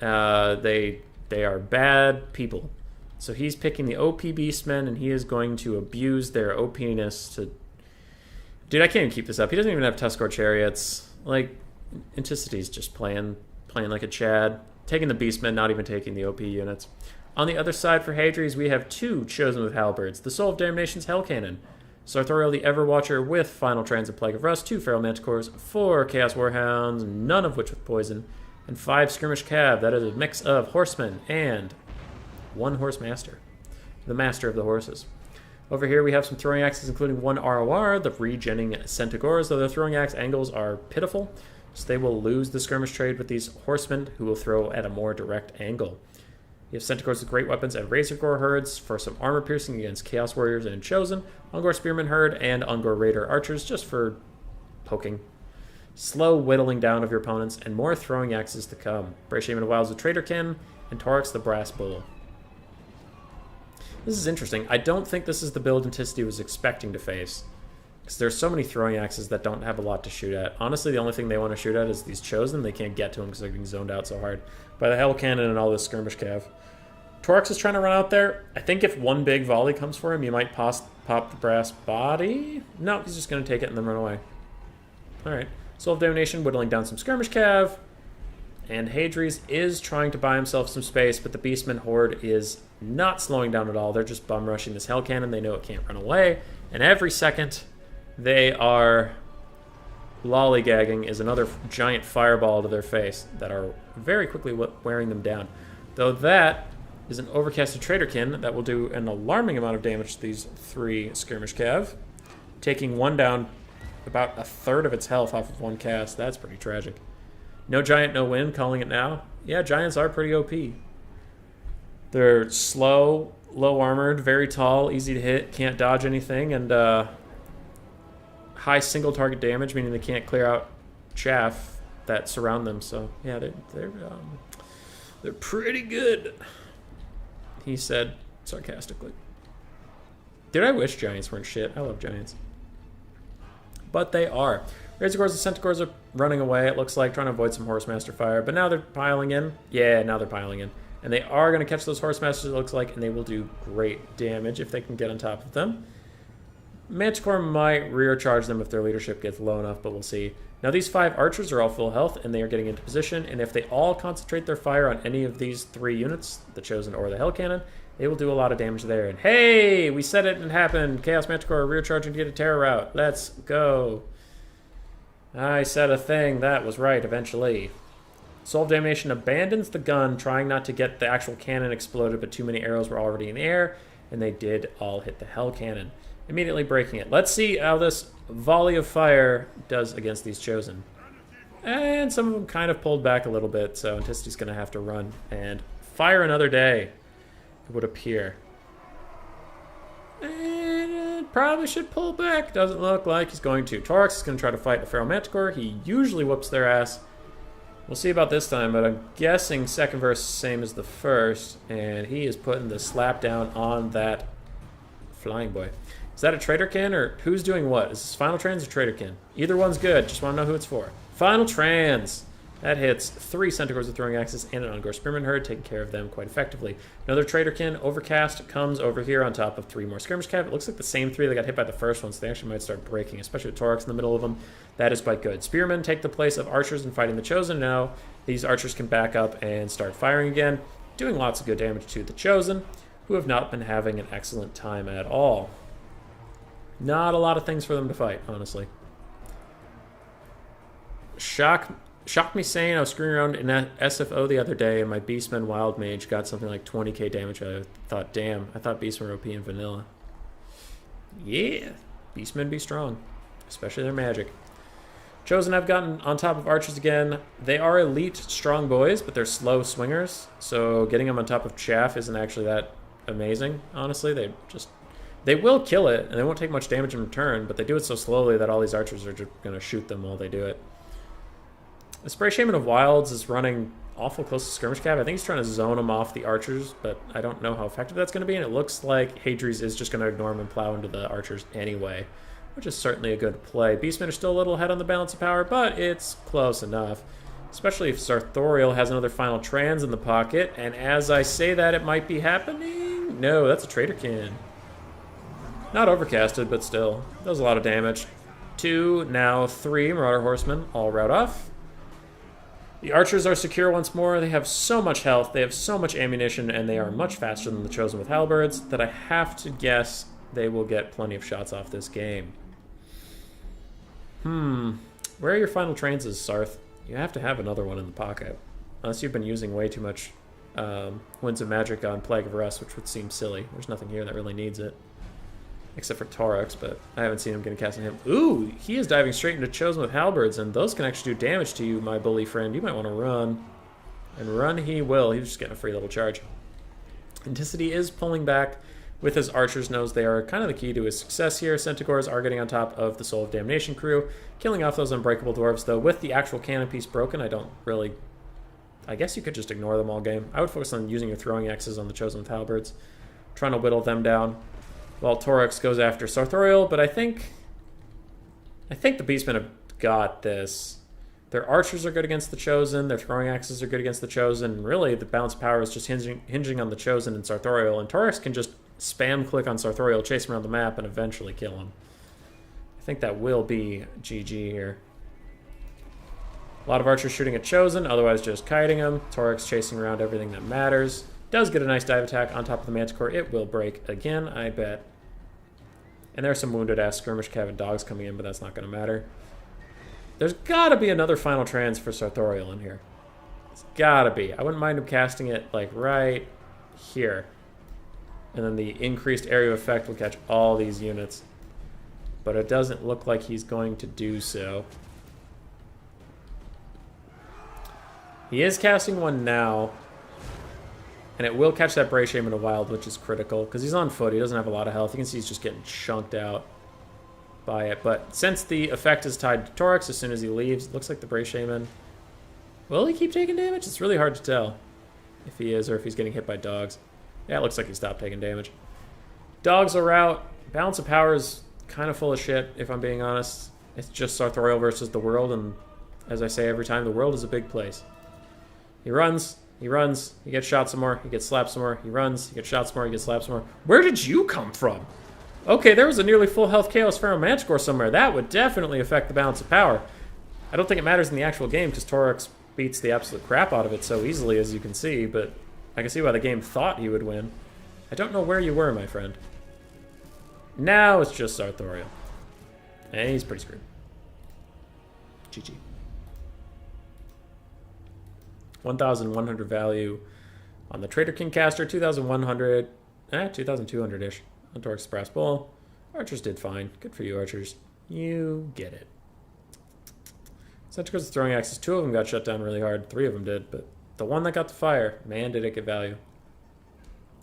They are bad people. So he's picking the OP Beastmen, and he is going to abuse their OP-ness to... Dude, I can't even keep this up. He doesn't even have Tuskor chariots. Like, Anticity's just playing like a Chad. Taking the Beastmen, not even taking the OP units. On the other side for Hadries, we have 2 Chosen with Halberds. The Soul of Damnation's Hell Cannon. Sartorial the Everwatcher with Final Transit Plague of Rust. 2 Feral Manticores. 4 Chaos Warhounds, none of which with poison. And 5 Skirmish Cav. That is a mix of Horsemen and 1 Horse Master. the master of the horses. Over here we have some throwing axes, including one ROR, the regenning Centaurs, though their throwing axe angles are pitiful, so they will lose the skirmish trade with these horsemen, who will throw at a more direct angle. You have Centaurs with great weapons and Razor Gore herds for some armor piercing against Chaos Warriors and Chosen, Ungor Spearman herd, and Ungor Raider archers just for poking. Slow whittling down of your opponents, and more throwing axes to come. Brave Shaman of Wilds with Traderkin, and Torix the Brass Bull. This is interesting. I don't think this is the build Anticity was expecting to face, because there's so many throwing axes that don't have a lot to shoot at. Honestly, the only thing they want to shoot at is these Chosen. They can't get to them because they're getting zoned out so hard by the Hell Cannon and all this skirmish cav. Torix is trying to run out there. I think if one big volley comes for him, you might pop the brass body. No, he's just going to take it and then run away. Alright. Soul of Damnation whittling down some skirmish cav. And Hadries is trying to buy himself some space, but the Beastman Horde is not slowing down at all. They're just bum rushing this Hell Cannon. They know it can't run away. And every second they are lollygagging is another giant fireball to their face that are very quickly wearing them down. Though that is an overcasted Traderkin that will do an alarming amount of damage to these 3 skirmish cav, taking one down about a third of its health off of one cast. That's pretty tragic. No giant, no win, calling it now. Yeah, giants are pretty OP. They're slow, low armored, very tall, easy to hit, can't dodge anything, and high single target damage, meaning they can't clear out chaff that surround them. So yeah, they're pretty good, he said sarcastically. Did I wish giants weren't shit? I love giants. But they are. Razorgores and Centaurs are running away, it looks like, trying to avoid some Horsemaster fire. But now they're piling in. Yeah, now they're piling in. And they are going to catch those Horsemasters, it looks like, and they will do great damage if they can get on top of them. Manticore might rear charge them if their leadership gets low enough, but we'll see. Now these 5 archers are all full health, and they are getting into position, and if they all concentrate their fire on any of these 3 units, the Chosen or the Hell Cannon, they will do a lot of damage there. And hey, we said it and it happened. Chaos Manticore rear charging to get a terror route. Let's go. I said a thing. That was right, eventually. Soul of Damnation abandons the gun, trying not to get the actual cannon exploded, but too many arrows were already in the air, and they did all hit the Hell Cannon, immediately breaking it. Let's see how this volley of fire does against these Chosen. And some of them kind of pulled back a little bit, so Anticity's going to have to run and fire another day, it would appear. And probably should pull back. Doesn't look like he's going to. Torix is going to try to fight the Feral Manticore. He usually whoops their ass. We'll see about this time, but I'm guessing second verse same as the first, and he is putting the slap down on that flying boy. Is that a Traderkin, or who's doing what? Is this Final Trans or Traderkin? Either one's good. Just want to know who it's for. Final Trans. That hits 3 Centaurs with throwing axes and an Ungor Spearman herd, taking care of them quite effectively. Another Traderkin, Overcast, comes over here on top of 3 more skirmish cav. It looks like the same 3 that got hit by the first one, so they actually might start breaking, especially with Torix in the middle of them. That is quite good. Spearmen take the place of archers in fighting the Chosen. Now these archers can back up and start firing again, doing lots of good damage to the Chosen, who have not been having an excellent time at all. Not a lot of things for them to fight, honestly. Shocked me saying I was screwing around in SFO the other day, and my Beastman Wild Mage got something like 20k damage. I thought, damn, I thought Beastmen were OP in vanilla. Yeah, Beastmen be strong, especially their magic. Chosen have gotten on top of archers again. They are elite strong boys, but they're slow swingers, so getting them on top of chaff isn't actually that amazing, honestly. They will kill it, and they won't take much damage in return, but they do it so slowly that all these archers are just going to shoot them while they do it. The Spray Shaman of Wilds is running awful close to skirmish cav. I think he's trying to zone them off the archers, but I don't know how effective that's going to be, and it looks like Hadries is just going to ignore him and plow into the archers anyway, which is certainly a good play. Beastmen are still a little ahead on the balance of power, but it's close enough, especially if Sartorial has another Final Trans in the pocket, and as I say that, it might be happening. No, that's a Traderkin. Not overcasted, but still. Does a lot of damage. 2, now 3 Marauder Horsemen, all route off. The archers are secure once more. They have so much health, they have so much ammunition, and they are much faster than the Chosen with halberds that I have to guess they will get plenty of shots off this game. Where are your Final Transes, Sarth? You have to have another one in the pocket. Unless you've been using way too much Winds of Magic on Plague of Rust, which would seem silly. There's nothing here that really needs it. Except for Torax, but I haven't seen him getting cast on him. Ooh, he is diving straight into Chosen with Halberds, and those can actually do damage to you, my bully friend. You might want to run. And run he will. He's just getting a free little charge. Anticity is pulling back with his archers. Knows they are kind of the key to his success here. Centaurs are getting on top of the Soul of Damnation crew, killing off those unbreakable dwarves, though with the actual cannon piece broken, I don't really... I guess you could just ignore them all game. I would focus on using your throwing axes on the Chosen with Halberds, trying to whittle them down, while Torax goes after Sartorial, but I think the Beastmen have got this. Their archers are good against the Chosen, their throwing axes are good against the Chosen, and really the balance of power is just hinging on the Chosen and Sartorial, and Torax can just spam click on Sartorial, chase him around the map, and eventually kill him. I think that will be GG here. A lot of archers shooting at Chosen, otherwise just kiting him. Torax chasing around everything that matters. Does get a nice dive attack on top of the Manticore. It will break again, I bet. And there's some wounded-ass skirmish cabin dogs coming in, but that's not going to matter. There's got to be another final trans for Sartorial in here. It's got to be. I wouldn't mind him casting it, like, right here. And then the increased area of effect will catch all these units. But it doesn't look like he's going to do so. He is casting one now. And it will catch that Bray Shaman in a wild, which is critical. Because he's on foot. He doesn't have a lot of health. You can see he's just getting chunked out by it. But since the effect is tied to Torax, as soon as he leaves, it looks like the Bray Shaman... Will he keep taking damage? It's really hard to tell if he is or if he's getting hit by dogs. Yeah, it looks like he stopped taking damage. Dogs are out. Balance of power is kind of full of shit, if I'm being honest. It's just Sartorial versus the world, and as I say every time, the world is a big place. He runs... He runs, he gets shot some more, he gets slapped some more, he runs, he gets shot some more, he gets slapped some more. Where did you come from? Okay, there was a nearly full health Chaos Pharaoh Manticore somewhere. That would definitely affect the balance of power. I don't think it matters in the actual game because Torax beats the absolute crap out of it so easily, as you can see, but I can see why the game thought he would win. I don't know where you were, my friend. Now it's just Sartorial. And he's pretty screwed. GG. 1,100 value on the Traitor King caster, 2,100, 2,200-ish on Torax Brass Bull. Archers did fine. Good for you, Archers. You get it. Centaurs with throwing axes, 2 of them got shut down really hard. 3 of them did, but the one that got the fire, man, did it get value.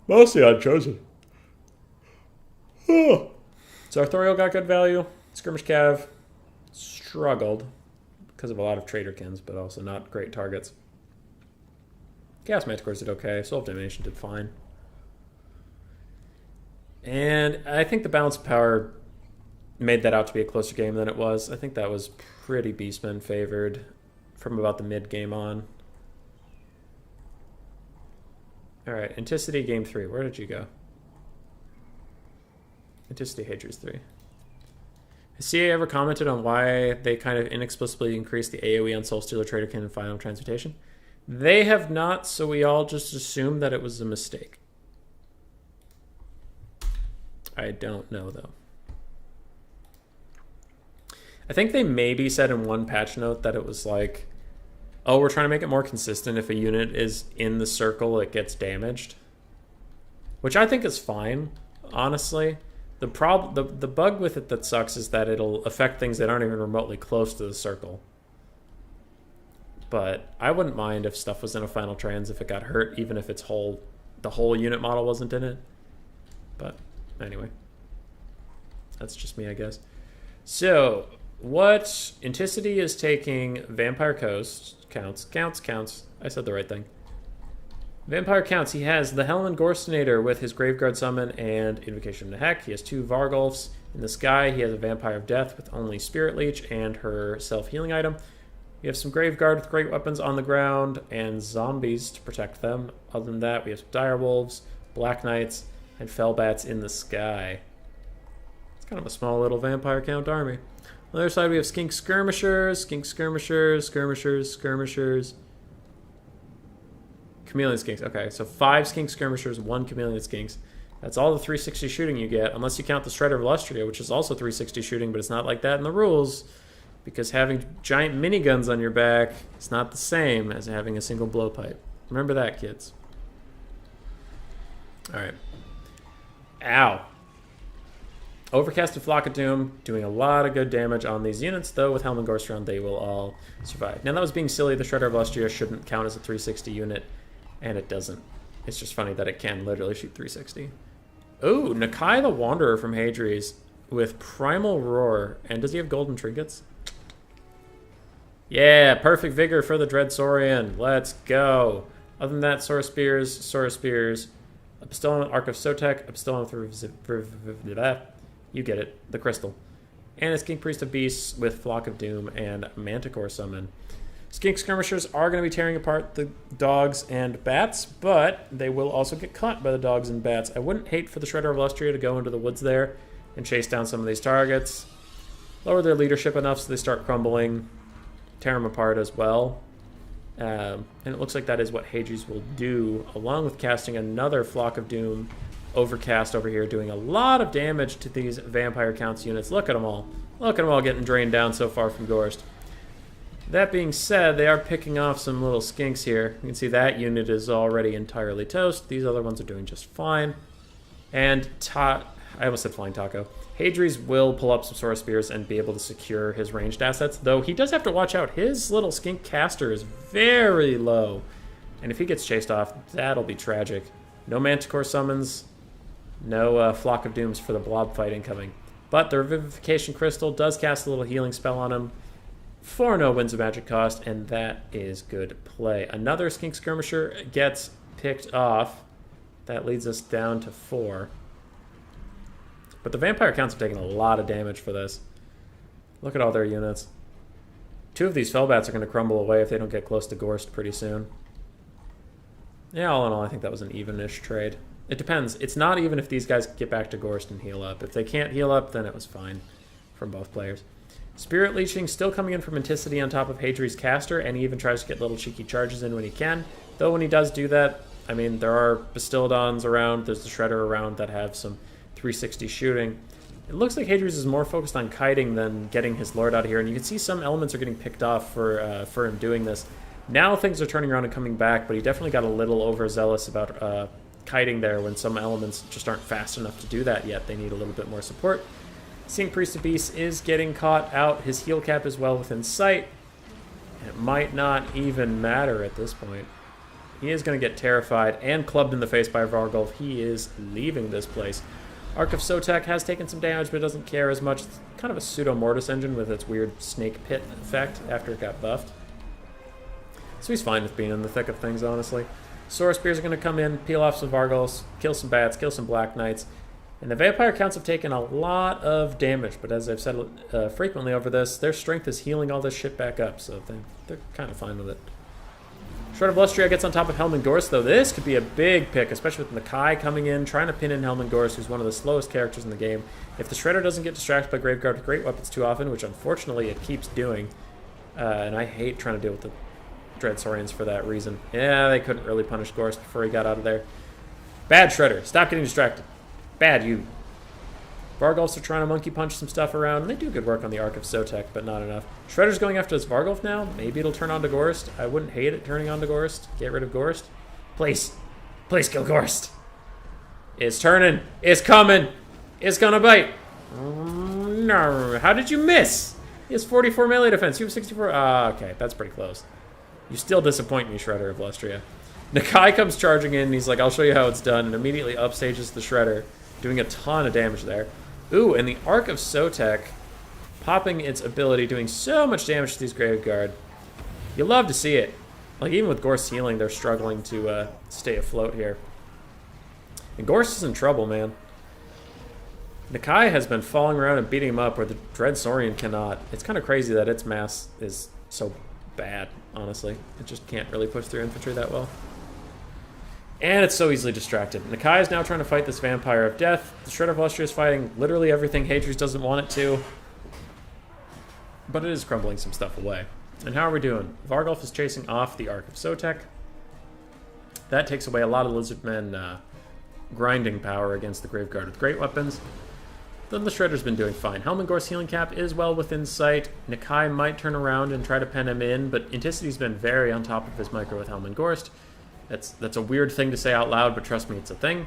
Mostly on Chosen. Sartorial got good value. Skirmish Cav struggled because of a lot of Traitorkins, but also not great targets. Chaos Manticores did okay. Soul of Damnation did fine. And I think the balance of power made that out to be a closer game than it was. I think that was pretty Beastmen favored from about the mid-game on. Alright, Anticity Game 3. Where did you go? Anticity Hadri's 3. Has CA ever commented on why they kind of inexplicably increased the AoE on Soul Stealer, Traitorkin, and Final Transmutation? They have not, so we all just assume that it was a mistake. I don't know, though. I think they maybe said in one patch note that it was like, oh, we're trying to make it more consistent. If a unit is in the circle, it gets damaged. Which I think is fine, honestly. The bug with it that sucks is that it'll affect things that aren't even remotely close to the circle. But I wouldn't mind if stuff was in a final trans if it got hurt, even if the whole unit model wasn't in it. But anyway, that's just me, I guess. So what Anticity is taking Vampire Coast counts. I said the right thing. Vampire counts. He has the Hellman Gorstinator with his Graveguard summon and Invocation of Heck. He has 2 Vargulfs in the sky. He has a Vampire of Death with only Spirit Leech and her self-healing item. We have some Graveguard with great weapons on the ground and zombies to protect them. Other than that, we have some Direwolves, Black Knights, and Fellbats in the sky. It's kind of a small little Vampire Count army. On the other side, we have Skink Skirmishers, Chameleon Skinks. Okay, so 5 Skink Skirmishers, 1 Chameleon Skinks. That's all the 360 shooting you get, unless you count the Shredder of Illustria, which is also 360 shooting, but it's not like that in the rules. Because having giant miniguns on your back is not the same as having a single blowpipe. Remember that, kids. Alright. Ow. Overcast and Flock of Doom doing a lot of good damage on these units, though with Helm and Gorst around they will all survive. Now that was being silly, the Shredder of Lustria shouldn't count as a 360 unit, and it doesn't. It's just funny that it can literally shoot 360. Ooh, Nakai the Wanderer from Hadri's with Primal Roar, and does he have golden trinkets? Yeah, perfect vigor for the Dread Saurian. Let's go. Other than that, Sora Spears, a Pistol Arc of Sotek, a Pistol you get it, the Crystal. And a Skink Priest of Beasts with Flock of Doom and Manticore Summon. Skink Skirmishers are going to be tearing apart the dogs and bats, but they will also get caught by the dogs and bats. I wouldn't hate for the Shredder of Lustria to go into the woods there and chase down some of these targets. Lower their leadership enough so they start crumbling, tear them apart as well. And it looks like that is what Hadri's will do, along with casting another Flock of Doom Overcast over here, doing a lot of damage to these Vampire Counts units. Look at them all. Look at them all getting drained down so far from Gorst. That being said, they are picking off some little skinks here. You can see that unit is already entirely toast. These other ones are doing just fine. And I almost said Flying Taco. Hadri's will pull up some Sora Spears and be able to secure his ranged assets, though he does have to watch out. His little skink caster is very low. And if he gets chased off, that'll be tragic. No Manticore summons. No Flock of Dooms for the blob fight incoming. But the Revivification Crystal does cast a little healing spell on him for no Winds of Magic cost, and that is good play. Another Skink Skirmisher gets picked off. That leads us down to 4. But the Vampire Counts have taken a lot of damage for this. Look at all their units. 2 of these Fellbats are going to crumble away if they don't get close to Gorst pretty soon. Yeah, all in all, I think that was an even-ish trade. It depends. It's not even if these guys get back to Gorst and heal up. If they can't heal up, then it was fine from both players. Spirit Leeching still coming in from Anticity on top of Hadri's caster, and he even tries to get little cheeky charges in when he can. Though when he does do that, I mean, there are Bastildons around, there's the Shredder around that have some 360 shooting. It looks like Hadri's is more focused on kiting than getting his Lord out of here, and you can see some elements are getting picked off for him doing this. Now things are turning around and coming back, but he definitely got a little overzealous about kiting there when some elements just aren't fast enough to do that yet. They need a little bit more support. Seeing Priest of Beasts is getting caught out. His heal cap is well within sight. And it might not even matter at this point. He is going to get terrified and clubbed in the face by Vargulf. He is leaving this place. Arc of Sotek has taken some damage, but doesn't care as much. It's kind of a pseudo-Mortis engine with its weird snake pit effect after it got buffed. So he's fine with being in the thick of things, honestly. Sora Spears are going to come in, peel off some Vargulfs, kill some Bats, kill some Black Knights. And the Vampire Counts have taken a lot of damage, but as I've said frequently over this, their strength is healing all this shit back up, so they're kind of fine with it. Shredder of Lustria gets on top of Helm and Gorst, though this could be a big pick, especially with Nakai coming in, trying to pin in Helm and Gorst, who's one of the slowest characters in the game. If the Shredder doesn't get distracted by Graveguard with great weapons too often, which unfortunately it keeps doing, and I hate trying to deal with the Dread Saurians for that reason. Yeah, they couldn't really punish Gorst before he got out of there. Bad Shredder. Stop getting distracted. Bad you. Vargulfs are trying to monkey punch some stuff around, and they do good work on the Arc of Sotek, but not enough. Shredder's going after his Vargulf now. Maybe it'll turn on to Gorst. I wouldn't hate it turning on to Gorst. Get rid of Gorst. Please. Please kill Gorst. It's turning. It's coming. It's gonna bite. No. How did you miss? He has 44 melee defense. You have 64. Okay, that's pretty close. You still disappoint me, Shredder of Lustria. Nakai comes charging in, and he's like, I'll show you how it's done, and immediately upstages the Shredder, doing a ton of damage there. Ooh, and the Arc of Sotek, popping its ability, doing so much damage to these Graveguard. You love to see it. Like, even with Gorst's healing, they're struggling to stay afloat here. And Gorst is in trouble, man. Nakai has been falling around and beating him up where the Dread Saurian cannot. It's kind of crazy that its mass is so bad, honestly. It just can't really push through infantry that well. And it's so easily distracted. Nakai is now trying to fight this Vampire of Death. The Shredder of Lustria is fighting literally everything Hadri's doesn't want it to. But it is crumbling some stuff away. And how are we doing? Vargulf is chasing off the Arc of Sotek. That takes away a lot of Lizardmen grinding power against the Graveguard with great weapons. Then the Shredder's been doing fine. Helm and Gorst's healing cap is well within sight. Nakai might turn around and try to pen him in, but Anticity's been very on top of his micro with Helm and Gorst. That's a weird thing to say out loud, but trust me, it's a thing.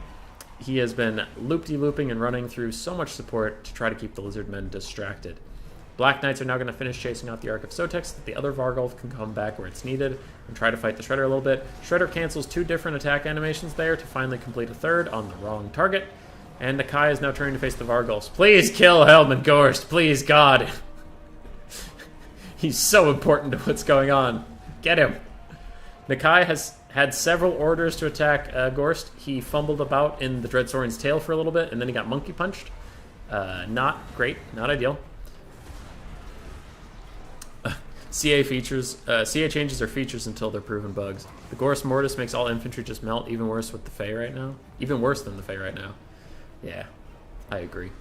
he has been loop-de-looping and running through so much support to try to keep the Lizardmen distracted. Black Knights are now going to finish chasing out the Ark of Sotex so that the other Vargulf can come back where it's needed and try to fight the Shredder a little bit. Shredder cancels 2 different attack animations there to finally complete a third on the wrong target. And Nakai is now turning to face the Vargulfs. Please kill Helm Gorst, please, God. He's so important to what's going on. Get him. Nakai has had several orders to attack Gorst. He fumbled about in the Dreadsaurian's tail for a little bit, and then he got monkey punched. Not great, not ideal. CA changes are features until they're proven bugs. The Gorst Mortis makes all infantry just melt, even worse with the Fae right now. Even worse than the Fae right now. Yeah, I agree.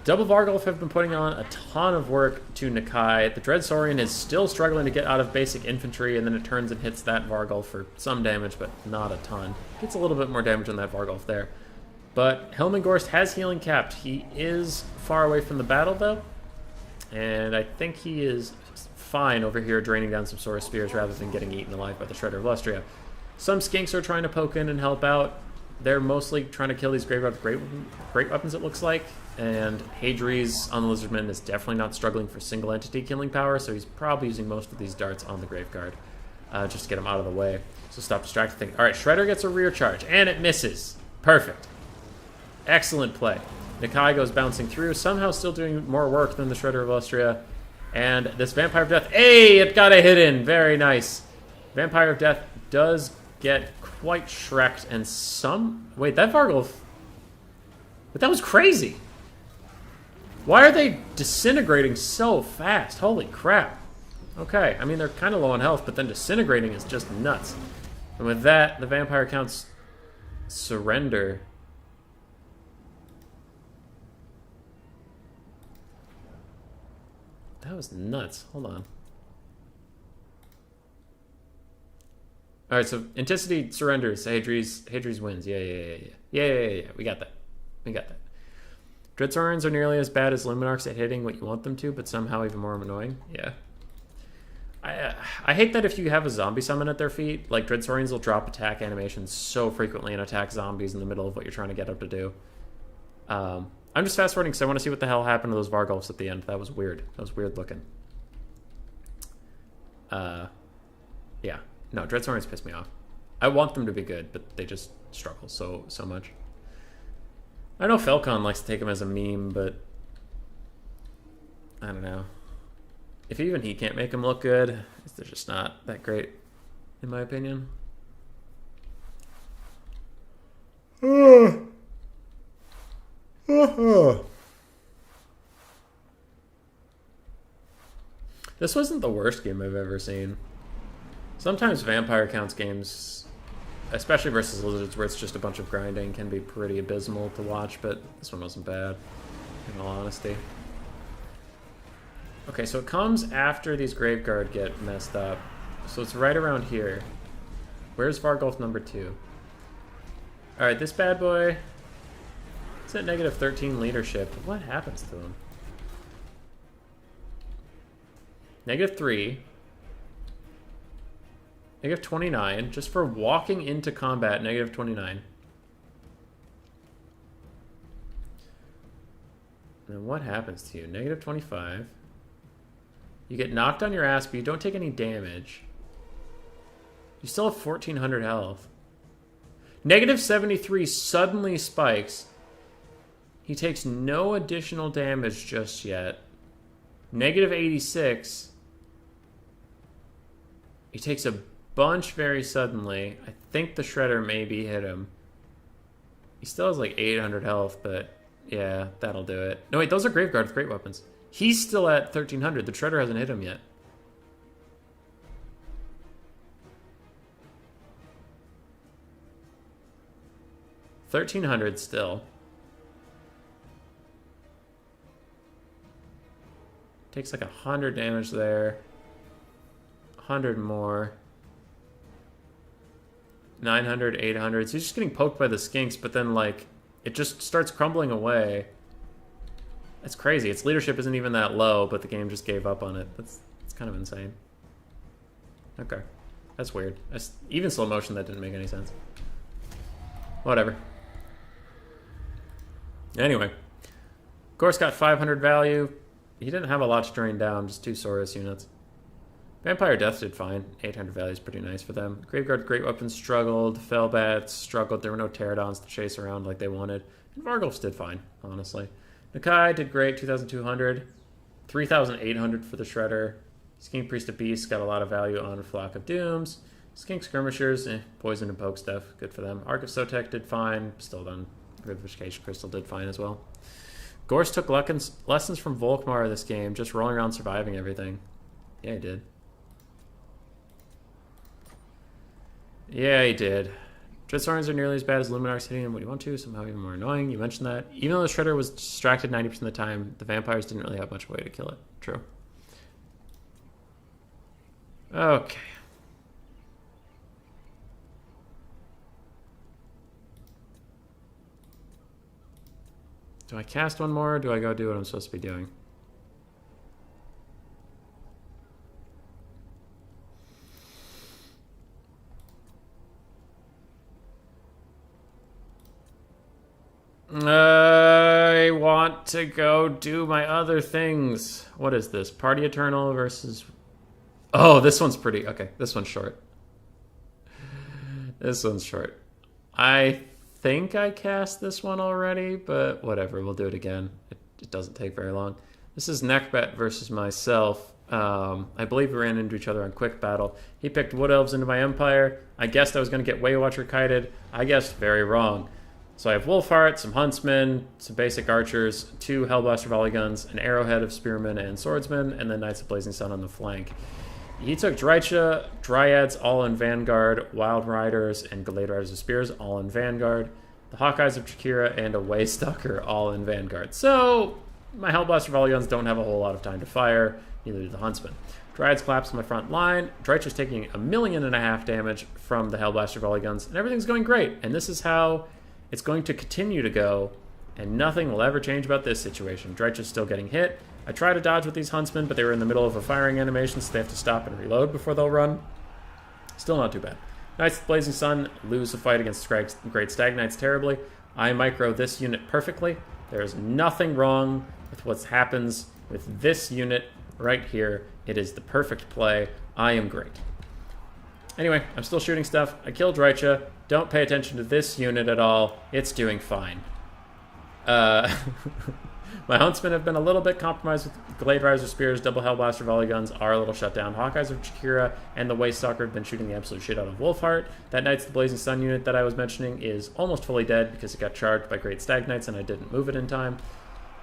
Double Vargulf have been putting on a ton of work to Nakai. The Dreadsaurian is still struggling to get out of basic infantry, and then it turns and hits that Vargulf for some damage, but not a ton. Gets a little bit more damage on that Vargulf there. But Helmengorst has healing capped. He is far away from the battle, though. And I think he is fine over here draining down some Saurus Spears rather than getting eaten alive by the Shredder of Lustria. Some skinks are trying to poke in and help out. They're mostly trying to kill these Graveyard with great weapons, it looks like. And Hadri's on the Lizardmen is definitely not struggling for single entity killing power, so he's probably using most of these darts on the Graveguard just to get him out of the way. So stop distracting things. Alright, Shredder gets a rear charge, and it misses. Perfect. Excellent play. Nakai goes bouncing through, somehow still doing more work than the Shredder of Lustria. And this Vampire of Death, hey, it got a hit in. Very nice. Vampire of Death does get quite shreked, and some... Wait, that Vargulf... But that was crazy. Why are they disintegrating so fast? Holy crap. Okay, I mean, they're kind of low on health, but then disintegrating is just nuts. And with that, the Vampire Counts surrender. That was nuts. Hold on. Alright, so Anticity surrenders. Hadri's wins. Yeah. We got that. Dreadsaurians are nearly as bad as Luminarchs at hitting what you want them to, but somehow even more annoying. Yeah. I hate that if you have a zombie summon at their feet, like Dreadsaurians will drop attack animations so frequently and attack zombies in the middle of what you're trying to get them to do. I'm just fast forwarding because I want to see what the hell happened to those Vargulfs at the end. That was weird. That was weird looking. Yeah. No, Dreadsaurians piss me off. I want them to be good, but they just struggle so much. I know Falcon likes to take them as a meme, but I don't know. If even he can't make them look good, they're just not that great, in my opinion. This wasn't the worst game I've ever seen. Sometimes Vampire Counts games, especially versus Lizards, where it's just a bunch of grinding, can be pretty abysmal to watch, but this one wasn't bad, in all honesty. Okay, so it comes after these Graveguard get messed up. So it's right around here. Where's Vargulf number 2? Alright, this bad boy... It's at negative 13 leadership. What happens to him? Negative 3. Negative 29. Just for walking into combat, negative 29. And then what happens to you? Negative 25. You get knocked on your ass, but you don't take any damage. You still have 1,400 health. Negative 73 suddenly spikes. He takes no additional damage just yet. Negative 86. He takes a bunch very suddenly. I think the Shredder maybe hit him. He still has like 800 health, but yeah, that'll do it. No, wait, those are Graveguard with great weapons. He's still at 1,300. The Shredder hasn't hit him yet. $1,300 still. Takes like 100 damage there. 100 more. 900, 800. So he's just getting poked by the skinks, but then like it just starts crumbling away. That's crazy. Its leadership isn't even that low, but the game just gave up on it. That's kind of insane. Okay. That's weird. Even slow motion, that didn't make any sense. Whatever. Anyway. Gorse got 500 value. He didn't have a lot to drain down, just 2 Saurus units. Vampire Death did fine. 800 value is pretty nice for them. Graveguard Great Weapons struggled. Fellbats struggled. There were no Pterodons to chase around like they wanted. And Vargulfs did fine, honestly. Nakai did great, 2,200. 3,800 for the Shredder. Skink Priest of Beasts got a lot of value on Flock of Dooms. Skink Skirmishers, poison and poke stuff, good for them. Arc of Sotek did fine, still done. Vivification Crystal did fine as well. Gorse took lessons from Volkmar this game, just rolling around surviving everything. Yeah, he did. Yeah, he did. Dreadstorms are nearly as bad as Luminarks hitting him when you want to, somehow even more annoying. You mentioned that. Even though the Shredder was distracted 90% of the time, the vampires didn't really have much way to kill it. True. Okay. Do I cast one more, or do I go do what I'm supposed to be doing? I want to go do my other things. What is this? Party Eternal versus... Oh, this one's pretty... Okay, this one's short. This one's short. I think I cast this one already, but whatever, we'll do it again. It doesn't take very long. This is Neckbet versus myself. I believe we ran into each other on Quick Battle. He picked Wood Elves into my Empire. I guessed I was going to get Waywatcher kited. I guessed very wrong. So I have Wolfheart, some Huntsmen, some basic Archers, 2 Hellblaster Volley Guns, an Arrowhead of Spearmen and Swordsmen, and then Knights of Blazing Sun on the flank. He took Drycha, Dryads all in Vanguard, Wild Riders, and Glade Riders of Spears all in Vanguard, the Hawkeyes of Chakira, and a Waystalker all in Vanguard. So my Hellblaster Volley Guns don't have a whole lot of time to fire, neither do the Huntsmen. Dryads collapse on my front line. Drycha's taking 1.5 million damage from the Hellblaster Volley Guns, and everything's going great. And this is how it's going to continue to go, and nothing will ever change about this situation. Drycha's still getting hit. I try to dodge with these Huntsmen, but they were in the middle of a firing animation, so they have to stop and reload before they'll run. Still not too bad. Knights of the Blazing Sun lose the fight against Great Stag Knights terribly. I micro this unit perfectly. There's nothing wrong with what happens with this unit right here. It is the perfect play. I am great. Anyway, I'm still shooting stuff. I killed Drycha. Don't pay attention to this unit at all. It's doing fine. My Huntsmen have been a little bit compromised with Glade Riders of Spears, double Hellblaster Volley Guns are a little shut down. Hawkeyes of Chakira and the Waystalker have been shooting the absolute shit out of Wolfheart. That Knights of the Blazing Sun unit that I was mentioning is almost fully dead because it got charged by Great Stag Knights and I didn't move it in time.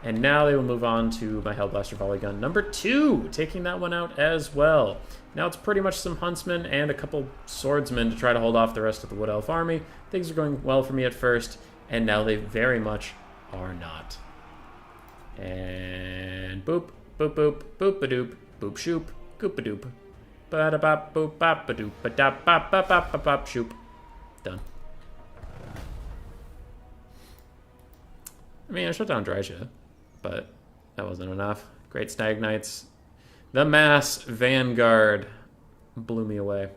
And now they will move on to my Hellblaster Volley Gun number 2, taking that one out as well. Now it's pretty much some Huntsmen and a couple Swordsmen to try to hold off the rest of the Wood Elf army. Things are going well for me at first, and now they very much are not. And boop, boop, boop, boop-a-doop, boop-shoop, goop-a-doop, ba-da-bop, boop, bop-a-doop, ba-da-bop-bop-bop-bop, shoop. Done. I mean, I shut down Drycha, but that wasn't enough. Great Stag Knights. The Mass Vanguard blew me away.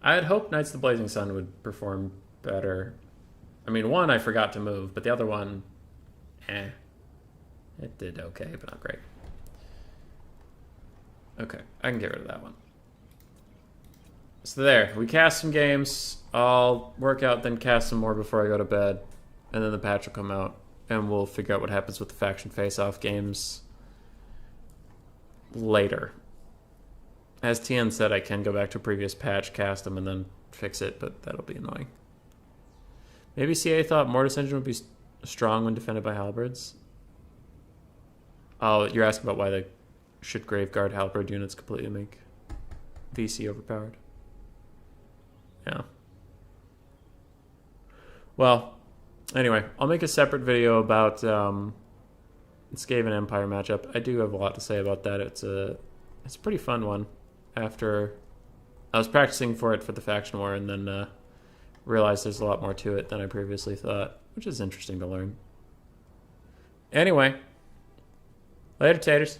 I had hoped Knights of the Blazing Sun would perform better. I mean, one I forgot to move, but the other one, it did okay, but not great. Okay, I can get rid of that one. So there, we cast some games. I'll work out, then cast some more before I go to bed. And then the patch will come out, and we'll figure out what happens with the faction face-off games later. As Tien said, I can go back to a previous patch, cast them, and then fix it, but that'll be annoying. Maybe CA thought Mortis Engine would be strong when defended by halberds. Oh, you're asking about why they should Graveguard halberd units completely make VC overpowered. Yeah. Well, anyway, I'll make a separate video about Skaven Empire matchup. I do have a lot to say about that. It's a pretty fun one. After I was practicing for it for the faction war, and then realized there's a lot more to it than I previously thought, which is interesting to learn. Anyway, later, taters.